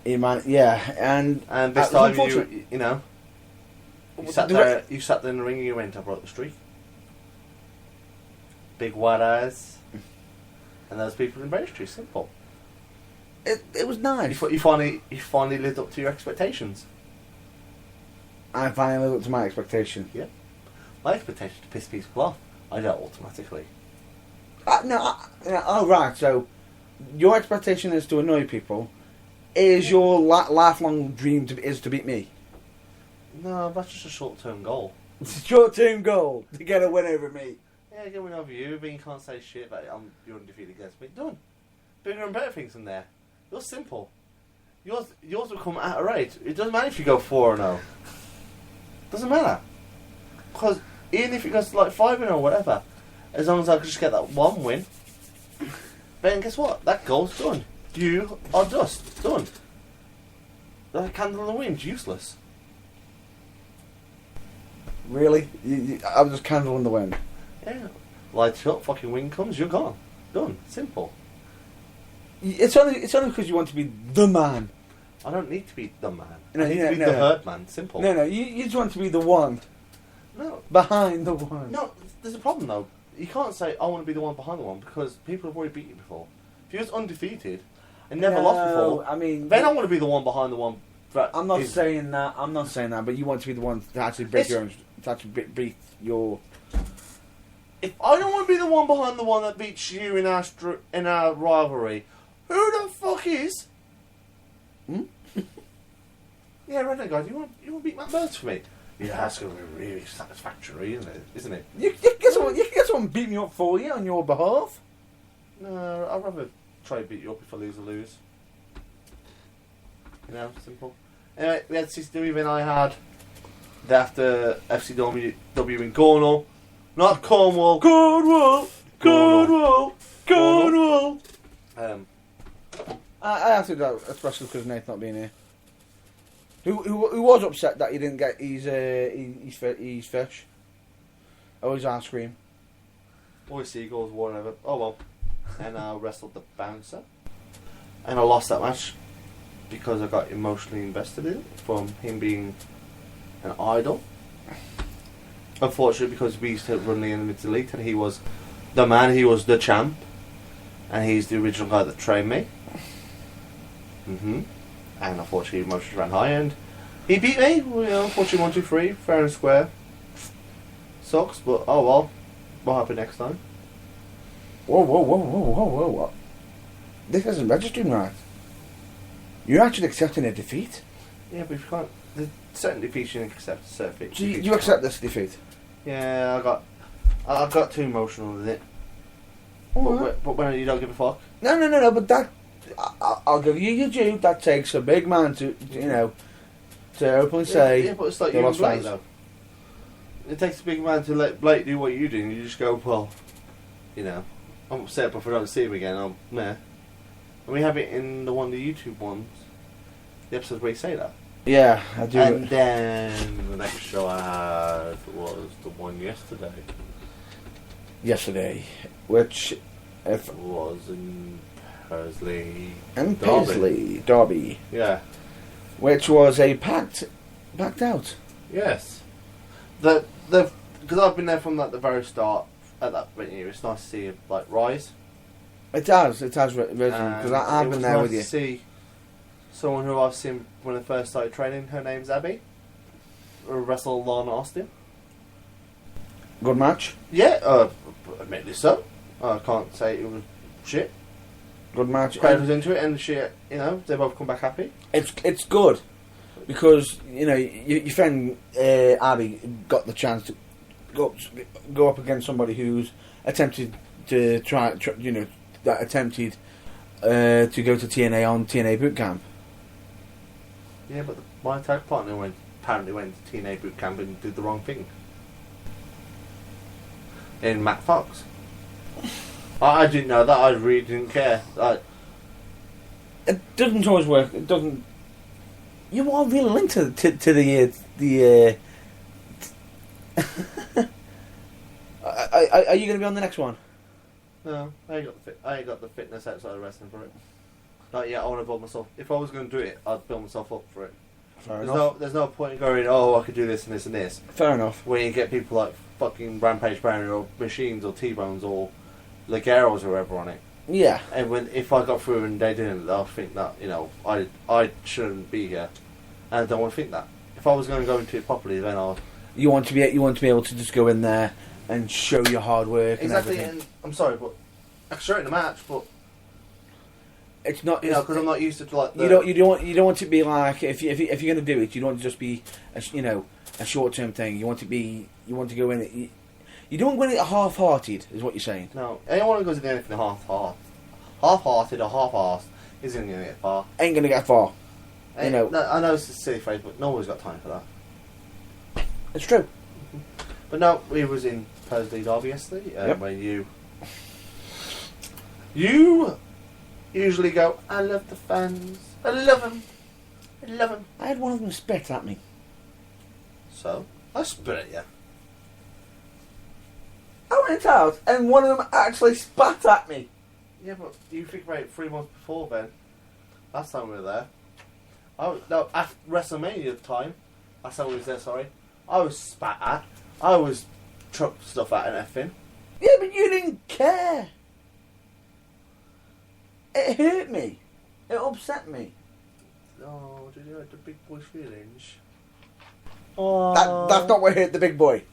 Speaker 2: Yeah, and
Speaker 1: this time, you know, you sat there in the ring and you went, I broke the streak. Big white eyes. And those people in British Street, simple.
Speaker 2: It was nice.
Speaker 1: You finally lived up to your expectations.
Speaker 2: I finally lived up to my expectation.
Speaker 1: Yeah. My expectation to piss people off, I don't automatically.
Speaker 2: Oh, right, so your expectation is to annoy people. Is your lifelong dream is to beat me?
Speaker 1: No, that's just a short-term goal.
Speaker 2: It's a short-term goal to get a win over me.
Speaker 1: Yeah, get a win over you, but you can't say shit that you're undefeated against me. Done. Bigger and better things than there. Yours simple. Yours will come at a rate. It doesn't matter if you go 4-0. Doesn't matter. Because even if it goes to like 5-0 or whatever, as long as I can just get that one win, then guess what? That goal's done. You are dust. Done. The candle in the wind's useless.
Speaker 2: Really? I was just candle in the wind.
Speaker 1: Yeah. Lights up, fucking wind comes, you're gone. Done. Simple.
Speaker 2: It's only because you want to be the man.
Speaker 1: I don't need to be the man.
Speaker 2: No,
Speaker 1: I need to be the herd man. Simple.
Speaker 2: No, you just want to be the one.
Speaker 1: No.
Speaker 2: Behind the one.
Speaker 1: No, there's a problem though. You can't say, I want to be the one behind the one, because people have already beat you before. If you was undefeated and never lost before,
Speaker 2: I mean,
Speaker 1: then I want to be the one behind the one.
Speaker 2: I'm not saying that. But you want to be the one to actually break your own, to actually beat your.
Speaker 1: If I don't want to be the one behind the one that beats you in our rivalry, who the fuck is? Yeah, Renegade, you want to beat Matt Burns for me? Yeah, that's going to be really satisfactory, isn't it?
Speaker 2: You get someone beat me up for you on your behalf.
Speaker 1: No, I'd rather try to beat you up if I lose. You know, simple. Anyway, we had CCW and I had after FCW in Cornwall. Not Cornwall. Cornwall.
Speaker 2: I have to do that, especially because Nate's not being here. Who was upset that he didn't get his fish? Oh, his ice cream.
Speaker 1: Or his seagulls, whatever. Oh well. And I wrestled the bouncer. And I lost that match because I got emotionally invested in it from him being an idol. Unfortunately, because we used to run the Unlimited Elite and he was the man, he was the champ. And he's the original guy that trained me. And unfortunately, emotions ran high and he beat me. Well, you know, unfortunately, 1, 2, 3, fair and square. Sucks, but oh well. What happened next time?
Speaker 2: Whoa. This isn't registering right. You're actually accepting a defeat.
Speaker 1: Yeah, but if you can't. There's certain defeats you can accept. Certain
Speaker 2: So you accept this defeat?
Speaker 1: Yeah, I got too emotional with it. But when you don't give a fuck.
Speaker 2: No. But that I'll give you your due. That takes a big man to to openly say.
Speaker 1: Yeah, but it's like you and Blake though. It takes a big man to let Blake do what you do, and you just go, well, you know, I'm upset, but if I don't see him again, I'm meh. And we have it in one of the YouTube ones, the episodes where you say that.
Speaker 2: Yeah, I do.
Speaker 1: And then the next show I had was the one yesterday.
Speaker 2: Which, if
Speaker 1: was in Paisley.
Speaker 2: And Paisley Derby.
Speaker 1: Yeah.
Speaker 2: Which was a packed out.
Speaker 1: Yes. Because I've been there from the very start at that venue. It's nice to see it rise.
Speaker 2: It has risen because I've been there with you.
Speaker 1: See someone who I've seen when I first started training. Her name's Abby. Wrestle Lana Austin.
Speaker 2: Good match.
Speaker 1: Yeah, admittedly so. I can't say it was shit.
Speaker 2: Good match.
Speaker 1: Crowd was into it, and they both come back happy.
Speaker 2: It's good because your friend Abby got the chance to go up against somebody who's attempted to that attempted to go to TNA on TNA boot camp.
Speaker 1: Yeah, but my tag partner apparently went to TNA boot camp and did the wrong thing. In Matt Fox. I didn't know that. I really didn't care.
Speaker 2: It doesn't always work. It doesn't. You are really linked to the. Are you going to be on the next one?
Speaker 1: No, I ain't got the fitness outside of wrestling for it. Not yet. I want to build myself. If I was going to do it, I'd build myself up for it.
Speaker 2: Fair enough.
Speaker 1: There's no point in going, oh, I could do this and this and this.
Speaker 2: Fair enough.
Speaker 1: When you get people like fucking Rampage Brown or Machines or T-Bones or Legueros or whoever on it.
Speaker 2: Yeah.
Speaker 1: And if I got through and they didn't, I'll think that, I shouldn't be here. And I don't want to think that. If I was going to go into it properly, then I'll...
Speaker 2: You want to be able to just go in there and show your hard work
Speaker 1: exactly,
Speaker 2: and everything.
Speaker 1: and I'm sorry, but I could show it in the match, but
Speaker 2: it's not,
Speaker 1: because I'm not used to like.
Speaker 2: You don't want it to be like if you're going to do it, you don't want it to just be a short term thing. You want to go in it. You don't want to go in it half-hearted, is what you're saying.
Speaker 1: No, anyone who goes into anything half-hearted or half-assed isn't going to get far.
Speaker 2: Ain't going to get far.
Speaker 1: No, I know it's a silly phrase, but no one's got time for that.
Speaker 2: It's true.
Speaker 1: But no, we was in Thursday Derby yesterday,
Speaker 2: Yep.
Speaker 1: where you usually go, I love the fans, I love them.
Speaker 2: I had one of them spit at me.
Speaker 1: So, I spit at you.
Speaker 2: I went out and one of them actually spat at me.
Speaker 1: Yeah, but you think about it 3 months before then. Last time we were there. After WrestleMania time, last time we was there, sorry, I was spat at. I was chucked stuff at and effing.
Speaker 2: Yeah, but you didn't care. It hurt me. It upset me.
Speaker 1: Oh, did you hurt the big boy's feelings?
Speaker 2: That's not what hurt the big boy.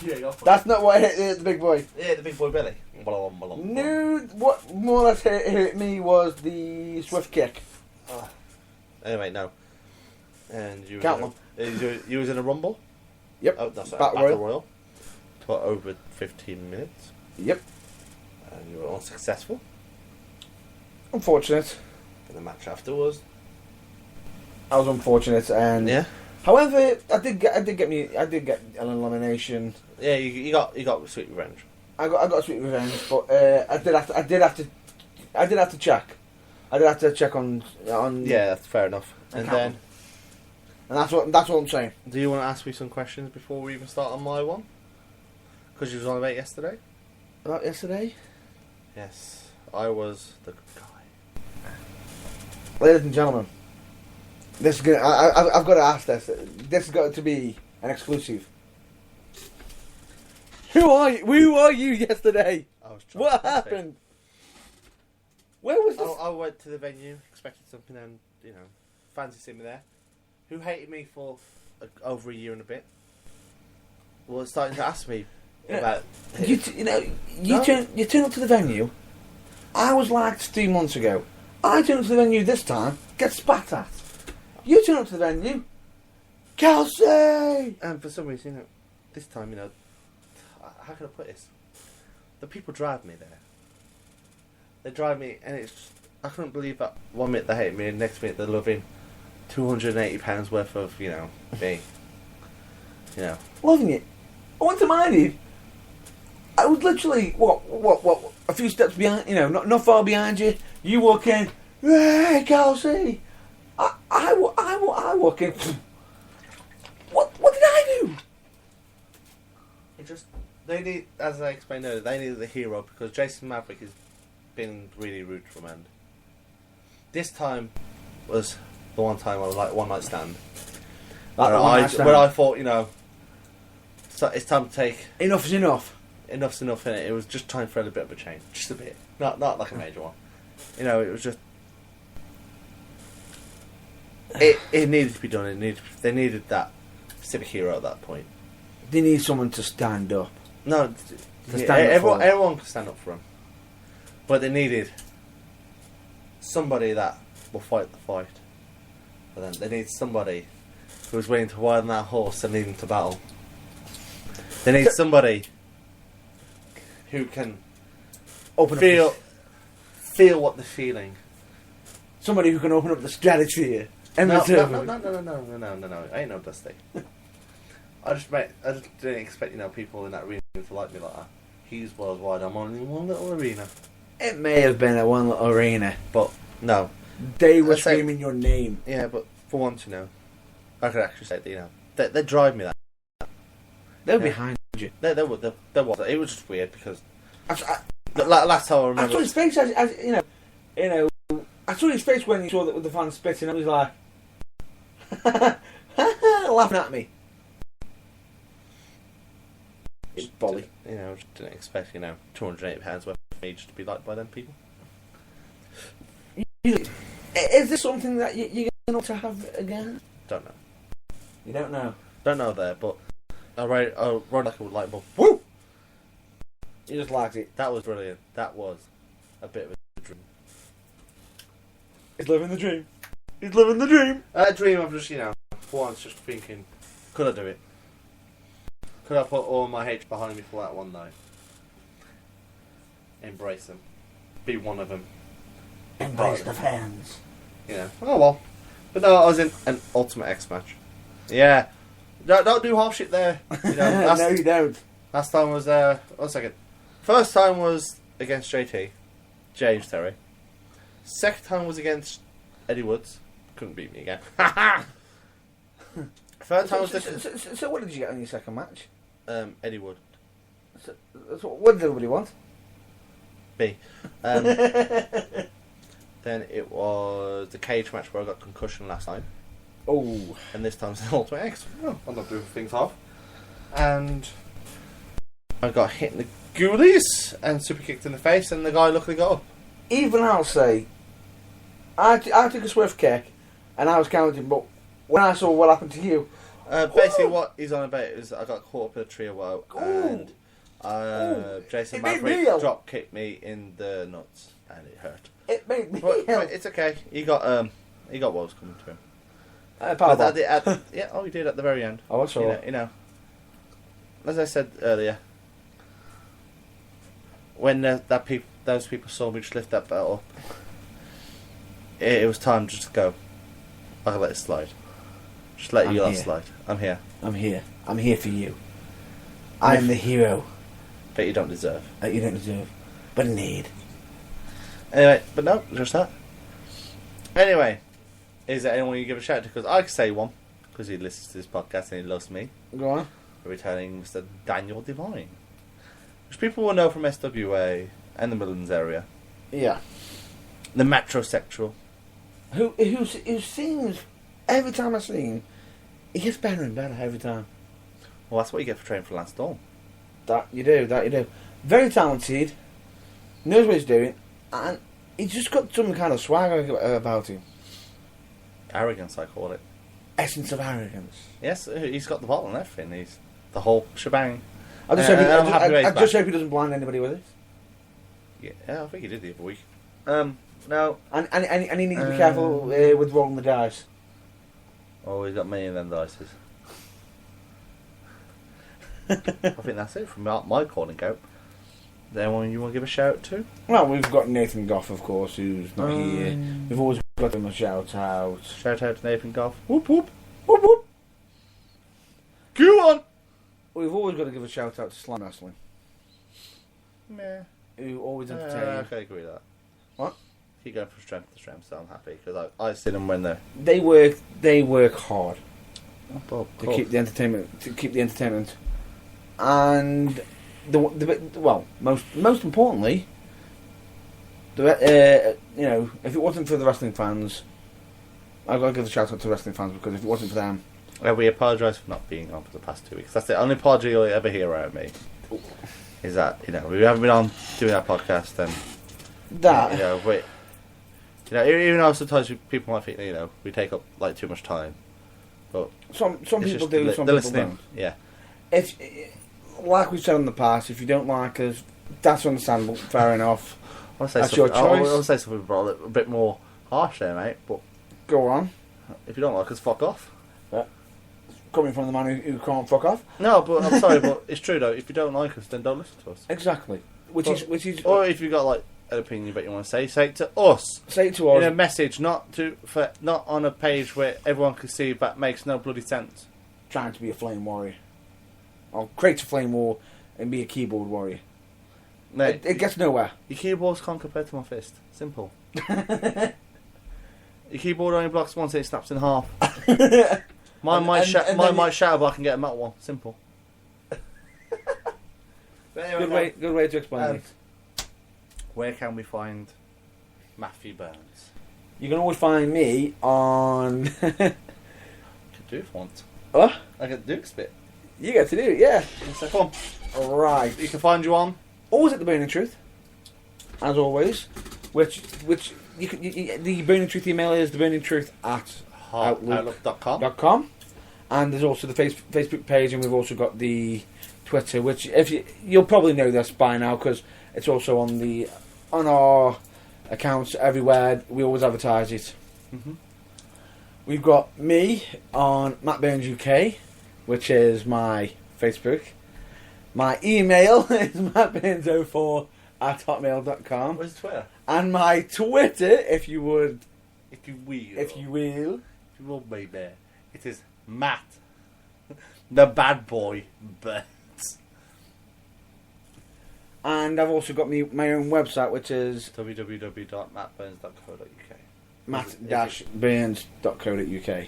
Speaker 1: Yeah, go for it.
Speaker 2: That's not what hurt the big boy.
Speaker 1: Yeah, the big boy belly.
Speaker 2: No, what more or less hurt me was the swift kick.
Speaker 1: Anyway, no. And you
Speaker 2: Count
Speaker 1: you was in a rumble?
Speaker 2: Yep.
Speaker 1: Oh, that's
Speaker 2: Battle Royal.
Speaker 1: For over 15 minutes.
Speaker 2: Yep.
Speaker 1: And you were unsuccessful.
Speaker 2: Unfortunate.
Speaker 1: And the match afterwards.
Speaker 2: I was unfortunate, and
Speaker 1: Yeah.
Speaker 2: however, I did get an elimination.
Speaker 1: Yeah, you got sweet revenge.
Speaker 2: I got a sweet revenge, but I did have to check. I did have to check on.
Speaker 1: Yeah, that's fair enough. And then,
Speaker 2: and that's what I'm saying.
Speaker 1: do you want to ask me some questions before we even start on my one? Because you was on about yesterday.
Speaker 2: About yesterday,
Speaker 1: Yes, I was the good guy.
Speaker 2: ladies and gentlemen, this is gonna. I've got to ask this. This has got to be an exclusive. Who are you yesterday?
Speaker 1: I was
Speaker 2: What happened? Where was this?
Speaker 1: I went to the venue, expected something, and fans had seen me there, who hated me for over a year and a bit, was starting to ask me about.
Speaker 2: You turn up to the venue. I was like 3 months ago. I turn up to the venue this time, get spat at. You turn up to the venue, Kelsey.
Speaker 1: And for some reason, this time, how can I put this? The people drive me there. They drive me, and it's. I couldn't believe that 1 minute they hate me, and next minute they're loving £280 worth of, me.
Speaker 2: Loving it. I want to mind you. I was literally what a few steps behind. Not far behind you. You walk in. Hey, Kelsey. I walk in. What did I do?
Speaker 1: It just. They need, as I explained earlier, they needed a hero because Jason Maverick has been really rude to them, and this time was the one time I was like one night stand. Where I thought, so it's time to take.
Speaker 2: Enough is enough.
Speaker 1: Enough's enough in it. It was just time for a bit of a change, just a bit, not like a major one. It was just. it needed to be done. They needed that civic hero at that point.
Speaker 2: They need someone to stand up.
Speaker 1: No,
Speaker 2: To stand up for them.
Speaker 1: everyone could stand up for him, but they needed somebody that will fight the fight. But then they need somebody who was willing to ride on that horse and lead them to battle. They need somebody who can
Speaker 2: Open
Speaker 1: feel
Speaker 2: up
Speaker 1: what they're feeling.
Speaker 2: somebody who can open up the stratosphere. And
Speaker 1: No,
Speaker 2: the
Speaker 1: no. I ain't no Dusty. I just didn't expect people in that arena to like me like that. He's worldwide. I'm only in one little arena.
Speaker 2: It may have been a one little arena.
Speaker 1: But no.
Speaker 2: They were
Speaker 1: Let's say-
Speaker 2: screaming your name.
Speaker 1: Yeah, but for once, I could actually say that, they drive me that.
Speaker 2: They were
Speaker 1: Yeah.
Speaker 2: behind you.
Speaker 1: There was. It was just weird because
Speaker 2: I
Speaker 1: last time I
Speaker 2: saw
Speaker 1: remember.
Speaker 2: his face as I saw his face when he saw that with the fans spitting. I was like, laughing at me. It's Bolly.
Speaker 1: Just didn't expect 280 pounds worth of me just to be liked by them people.
Speaker 2: Is this something that you're going to have again?
Speaker 1: Don't know.
Speaker 2: You don't know.
Speaker 1: Don't know there, but I rode like a light bulb. Woo!
Speaker 2: You just liked it.
Speaker 1: That was brilliant. That was a bit of a dream.
Speaker 2: He's living the dream. He's living the dream.
Speaker 1: A dream of just for once just thinking, could I do it? Could I put all my hate behind me for that one night? Embrace them. Be one of them.
Speaker 2: Embrace the fans.
Speaker 1: Oh well. But no, I was in an Ultimate X match. Yeah. Don't do half shit there.
Speaker 2: No, you don't.
Speaker 1: Last time was, 1 second. First time was against JT. James Terry. Second time was against Eddie Woods. Couldn't beat me again. Third time was
Speaker 2: So what did you get on your second match?
Speaker 1: Eddie Wood.
Speaker 2: So what did everybody want?
Speaker 1: B. Then it was the cage match where I got concussion last time.
Speaker 2: Oh.
Speaker 1: And this time it's the Ultimate X. Well, I'm not doing things half. And I got hit in the ghoulies and super kicked in the face, and the guy luckily got up.
Speaker 2: Even I'll say, I took a swift kick, and I was counting, but when I saw what happened to you...
Speaker 1: Basically what he's on about is I got caught up in a tree of woe, and Jason
Speaker 2: It made me
Speaker 1: Maverick
Speaker 2: ill.
Speaker 1: drop kicked me in the nuts, and it hurt.
Speaker 2: It made me
Speaker 1: But
Speaker 2: ill.
Speaker 1: it's okay. He got woes coming to him.
Speaker 2: Powerbomb.
Speaker 1: But he did at the very end.
Speaker 2: Oh, I saw.
Speaker 1: As I said earlier, when those people saw me just lift that belt up, it was time just to go. I can let it slide. Just let you lot slide. I'm here.
Speaker 2: I'm here. I'm here for you. I am the hero
Speaker 1: But you don't deserve.
Speaker 2: that you don't deserve, but need.
Speaker 1: Anyway, but no, just that. Anyway, is there anyone you give a shout to? Because I could say one, because he listens to this podcast and he loves me.
Speaker 2: Go on.
Speaker 1: Returning Mr. Daniel Devine, which people will know from SWA and the Midlands area.
Speaker 2: Yeah.
Speaker 1: The metrosexual.
Speaker 2: Who seems, every time I see him, he gets better and better every time.
Speaker 1: Well, that's what you get for training for Lance Storm.
Speaker 2: That you do. Very talented, knows what he's doing, and he's just got some kind of swag about him.
Speaker 1: Arrogance, I call it.
Speaker 2: Essence of arrogance.
Speaker 1: Yes, he's got the bottle and everything. He's the whole shebang.
Speaker 2: I just hope he doesn't blind anybody with it.
Speaker 1: Yeah, I think he did the other week. No.
Speaker 2: And he needs to be careful with rolling the dice.
Speaker 1: Oh, he's got many of them dices. I think that's it from my calling out. Is there anyone you want to give a shout to?
Speaker 2: Well, we've got Nathan Goff, of course, who's not here. We've always got him a shout out.
Speaker 1: Shout out to Nathan Goff. Whoop whoop.
Speaker 2: Whoop, whoop.
Speaker 1: Go on!
Speaker 2: We've always got to give a shout out to Slam Wrestling,
Speaker 1: Meh.
Speaker 2: who always
Speaker 1: I
Speaker 2: entertain.
Speaker 1: can agree with that.
Speaker 2: What?
Speaker 1: Keep going from strength to strength, so I'm happy because I've seen them when they're.
Speaker 2: They work hard to keep the entertainment, and most importantly, if it wasn't for the wrestling fans, I've got to give a shout out to wrestling fans, because if it wasn't for them,
Speaker 1: we apologise for not being on for the past 2 weeks. That's the only apology you'll ever hear out of me. Is that we haven't been on doing that podcast, and
Speaker 2: that
Speaker 1: You know, even though sometimes people might think, you know, we take up like too much time, but
Speaker 2: Some
Speaker 1: it's
Speaker 2: people
Speaker 1: just
Speaker 2: do,
Speaker 1: the
Speaker 2: some people
Speaker 1: listening.
Speaker 2: don't.
Speaker 1: Yeah,
Speaker 2: If, like we've said in the past, if you don't like us, that's understandable. Fair enough.
Speaker 1: I'll say
Speaker 2: That's your
Speaker 1: something.
Speaker 2: choice.
Speaker 1: I'll say something a bit more harsh there, mate. But
Speaker 2: Go on.
Speaker 1: if you don't like us, fuck off.
Speaker 2: Coming from the man who can't fuck off.
Speaker 1: No, but I'm sorry, but it's true though. If you don't like us, then don't listen to us.
Speaker 2: Exactly. Which is.
Speaker 1: Or if you've got like an opinion that you want to say it to us.
Speaker 2: Say it to us.
Speaker 1: In a message, not on a page where everyone can see that makes no bloody sense.
Speaker 2: Trying to be a flame warrior. Or create a flame war and be a keyboard warrior.
Speaker 1: Mate,
Speaker 2: It gets nowhere.
Speaker 1: your keyboards can't compare to my fist. Simple. Your keyboard only blocks once and it snaps in half. Mine might shatter, but I can get a metal one. Simple. Anyway,
Speaker 2: Good way to explain it.
Speaker 1: where can we find Matthew Burns?
Speaker 2: You can always find me on.
Speaker 1: I could do if you want.
Speaker 2: What?
Speaker 1: I could do a bit.
Speaker 2: You get to do it, yeah.
Speaker 1: So come on.
Speaker 2: Right.
Speaker 1: You can find you on.
Speaker 2: Always at the Burning Truth, as always. Which the Burning Truth email is theburningtruth@outlook.com. And there's also the Facebook page, and we've also got the Twitter, which you'll probably know this by now because it's also on our accounts everywhere. We always advertise it.
Speaker 1: Mm-hmm.
Speaker 2: We've got me on Matt Burns UK, which is my Facebook. My email is mattburns04@hotmail.com.
Speaker 1: Where's Twitter?
Speaker 2: And my Twitter, if you will,
Speaker 1: baby, it is Matt, the bad boy Burns.
Speaker 2: And I've also got my own website, which is
Speaker 1: www.mattburns.co.uk.
Speaker 2: matt-burns.co.uk,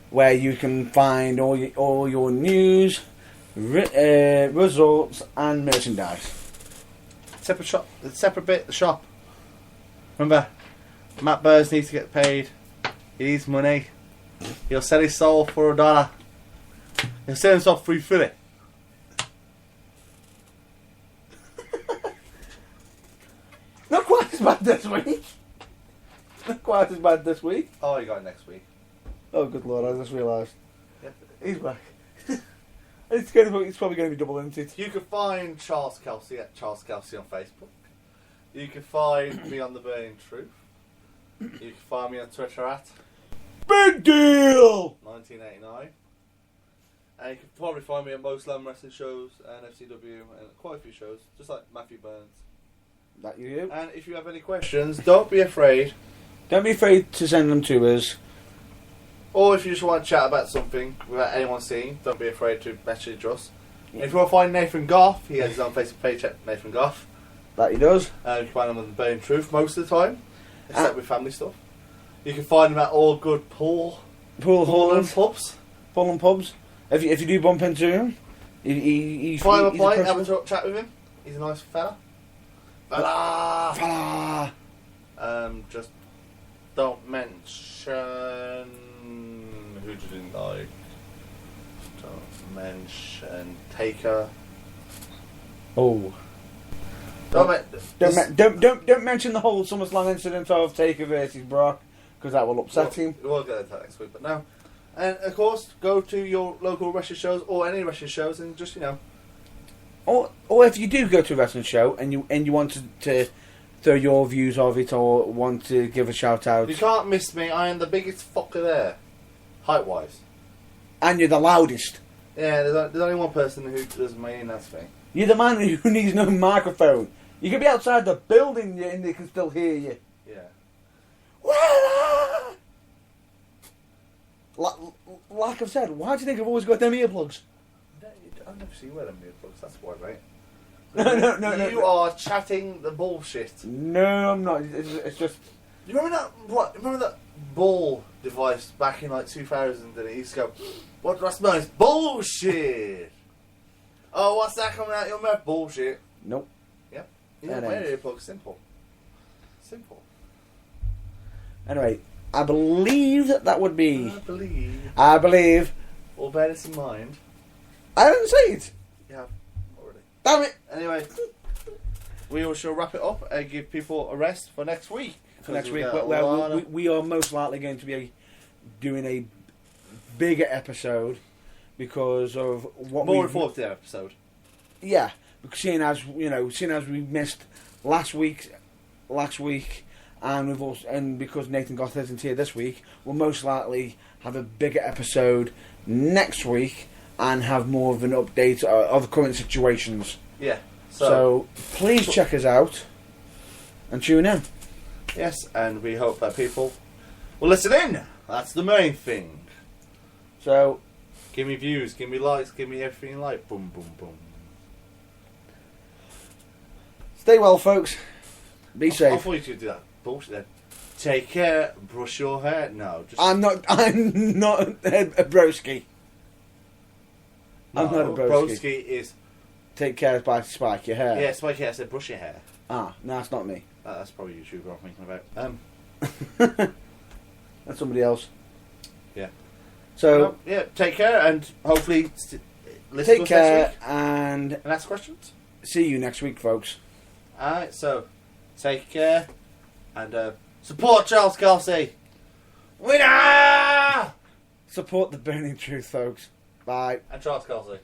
Speaker 2: where you can find all your news, results, and merchandise.
Speaker 1: Separate bit, the shop. Remember, Matt Burns needs to get paid. He needs money. He'll sell his soul for $1. He'll sell himself free Philly.
Speaker 2: Not quite as bad this week. Not quite as bad this week.
Speaker 1: Oh, you got it next week.
Speaker 2: Oh, good lord, I just realised.
Speaker 1: Yep.
Speaker 2: He's back. It's probably going to be double, isn't it?
Speaker 1: You can find Charles Kelsey at Charles Kelsey on Facebook. You can find me on The Burning Truth. You can find me on Twitter at
Speaker 2: Big deal!
Speaker 1: 1989. And you can probably find me at most London wrestling shows and FCW and quite a few shows, just like Matthew Burns.
Speaker 2: That you do.
Speaker 1: And if you have any questions, don't be afraid.
Speaker 2: Don't be afraid to send them to us.
Speaker 1: Or if you just want to chat about something without anyone seeing, don't be afraid to message us. Yeah. If you want to find Nathan Goff, he has his own Facebook page at Nathan Goff.
Speaker 2: That he does.
Speaker 1: You can find him on The Burning Truth most of the time, except with family stuff. You can find him at all good Paul and pubs.
Speaker 2: Paul and pubs. If you do bump into him, he's
Speaker 1: Try him a pint, have a chat with him. He's a nice fella.
Speaker 2: Fella.
Speaker 1: Just don't mention who you didn't like. Don't mention Taker.
Speaker 2: Oh. Don't mention the whole SummerSlam incident of Taker versus Brock, because that will upset him.
Speaker 1: We'll get into that next week, but now. And of course, go to your local wrestling shows or any wrestling shows and just,
Speaker 2: Or if you do go to a wrestling show and you want to throw your views of it or want to give a shout out.
Speaker 1: You can't miss me, I am the biggest fucker there. Height wise.
Speaker 2: And you're the loudest.
Speaker 1: Yeah, there's only one person who does me, and that's me.
Speaker 2: You're the man who needs no microphone. You can be outside the building and they can still hear you.
Speaker 1: Yeah.
Speaker 2: Like I've said, why do you think I've always got them earplugs?
Speaker 1: I've never seen you wear them earplugs, that's why, mate.
Speaker 2: No.
Speaker 1: You are chatting the bullshit.
Speaker 2: No, I'm not. It's just...
Speaker 1: You remember that ball device back in like 2000 and it used to go, what do I smell? It's bullshit! Oh, what's that coming out your mouth? Bullshit.
Speaker 2: Nope.
Speaker 1: Yep. You don't wear earplugs, simple.
Speaker 2: Anyway, I believe that would be...
Speaker 1: I
Speaker 2: believe...
Speaker 1: All bear this in mind.
Speaker 2: I didn't say it!
Speaker 1: Yeah, already.
Speaker 2: Damn it!
Speaker 1: Anyway, we shall wrap it up and give people a rest for next week.
Speaker 2: for next
Speaker 1: we've
Speaker 2: week.
Speaker 1: got a
Speaker 2: Where
Speaker 1: lot of-
Speaker 2: we are most likely going to be doing a bigger episode because of what
Speaker 1: More
Speaker 2: we
Speaker 1: informative episode.
Speaker 2: Yeah, because seeing as we missed last week, and we've also, and because Nathan Goth isn't here this week, we'll most likely have a bigger episode next week and have more of an update of the current situations.
Speaker 1: Yeah.
Speaker 2: So please check us out and tune in.
Speaker 1: Yes, and we hope that people will listen in. That's the main thing.
Speaker 2: So
Speaker 1: Give me views, give me likes, give me everything you like. Boom, boom, boom.
Speaker 2: stay well, folks. Be
Speaker 1: I
Speaker 2: safe.
Speaker 1: thought you could do that bullshit then. Take care, brush your hair. No, just...
Speaker 2: I'm not a broski.
Speaker 1: No,
Speaker 2: I'm not a broski.
Speaker 1: broski is...
Speaker 2: Take care by spike your hair.
Speaker 1: Yeah, it's like I said, brush your hair.
Speaker 2: Ah, no, that's not me.
Speaker 1: That's probably YouTuber I'm thinking about.
Speaker 2: That's somebody else.
Speaker 1: Yeah.
Speaker 2: So
Speaker 1: Well, yeah, take care and hopefully listen
Speaker 2: take
Speaker 1: to us
Speaker 2: care
Speaker 1: next week
Speaker 2: and
Speaker 1: and ask questions.
Speaker 2: see you next week, folks.
Speaker 1: Alright, so take care and support Charles Kelsey. Winner!
Speaker 2: Support the burning truth, folks. Bye.
Speaker 1: And Charles Kelsey.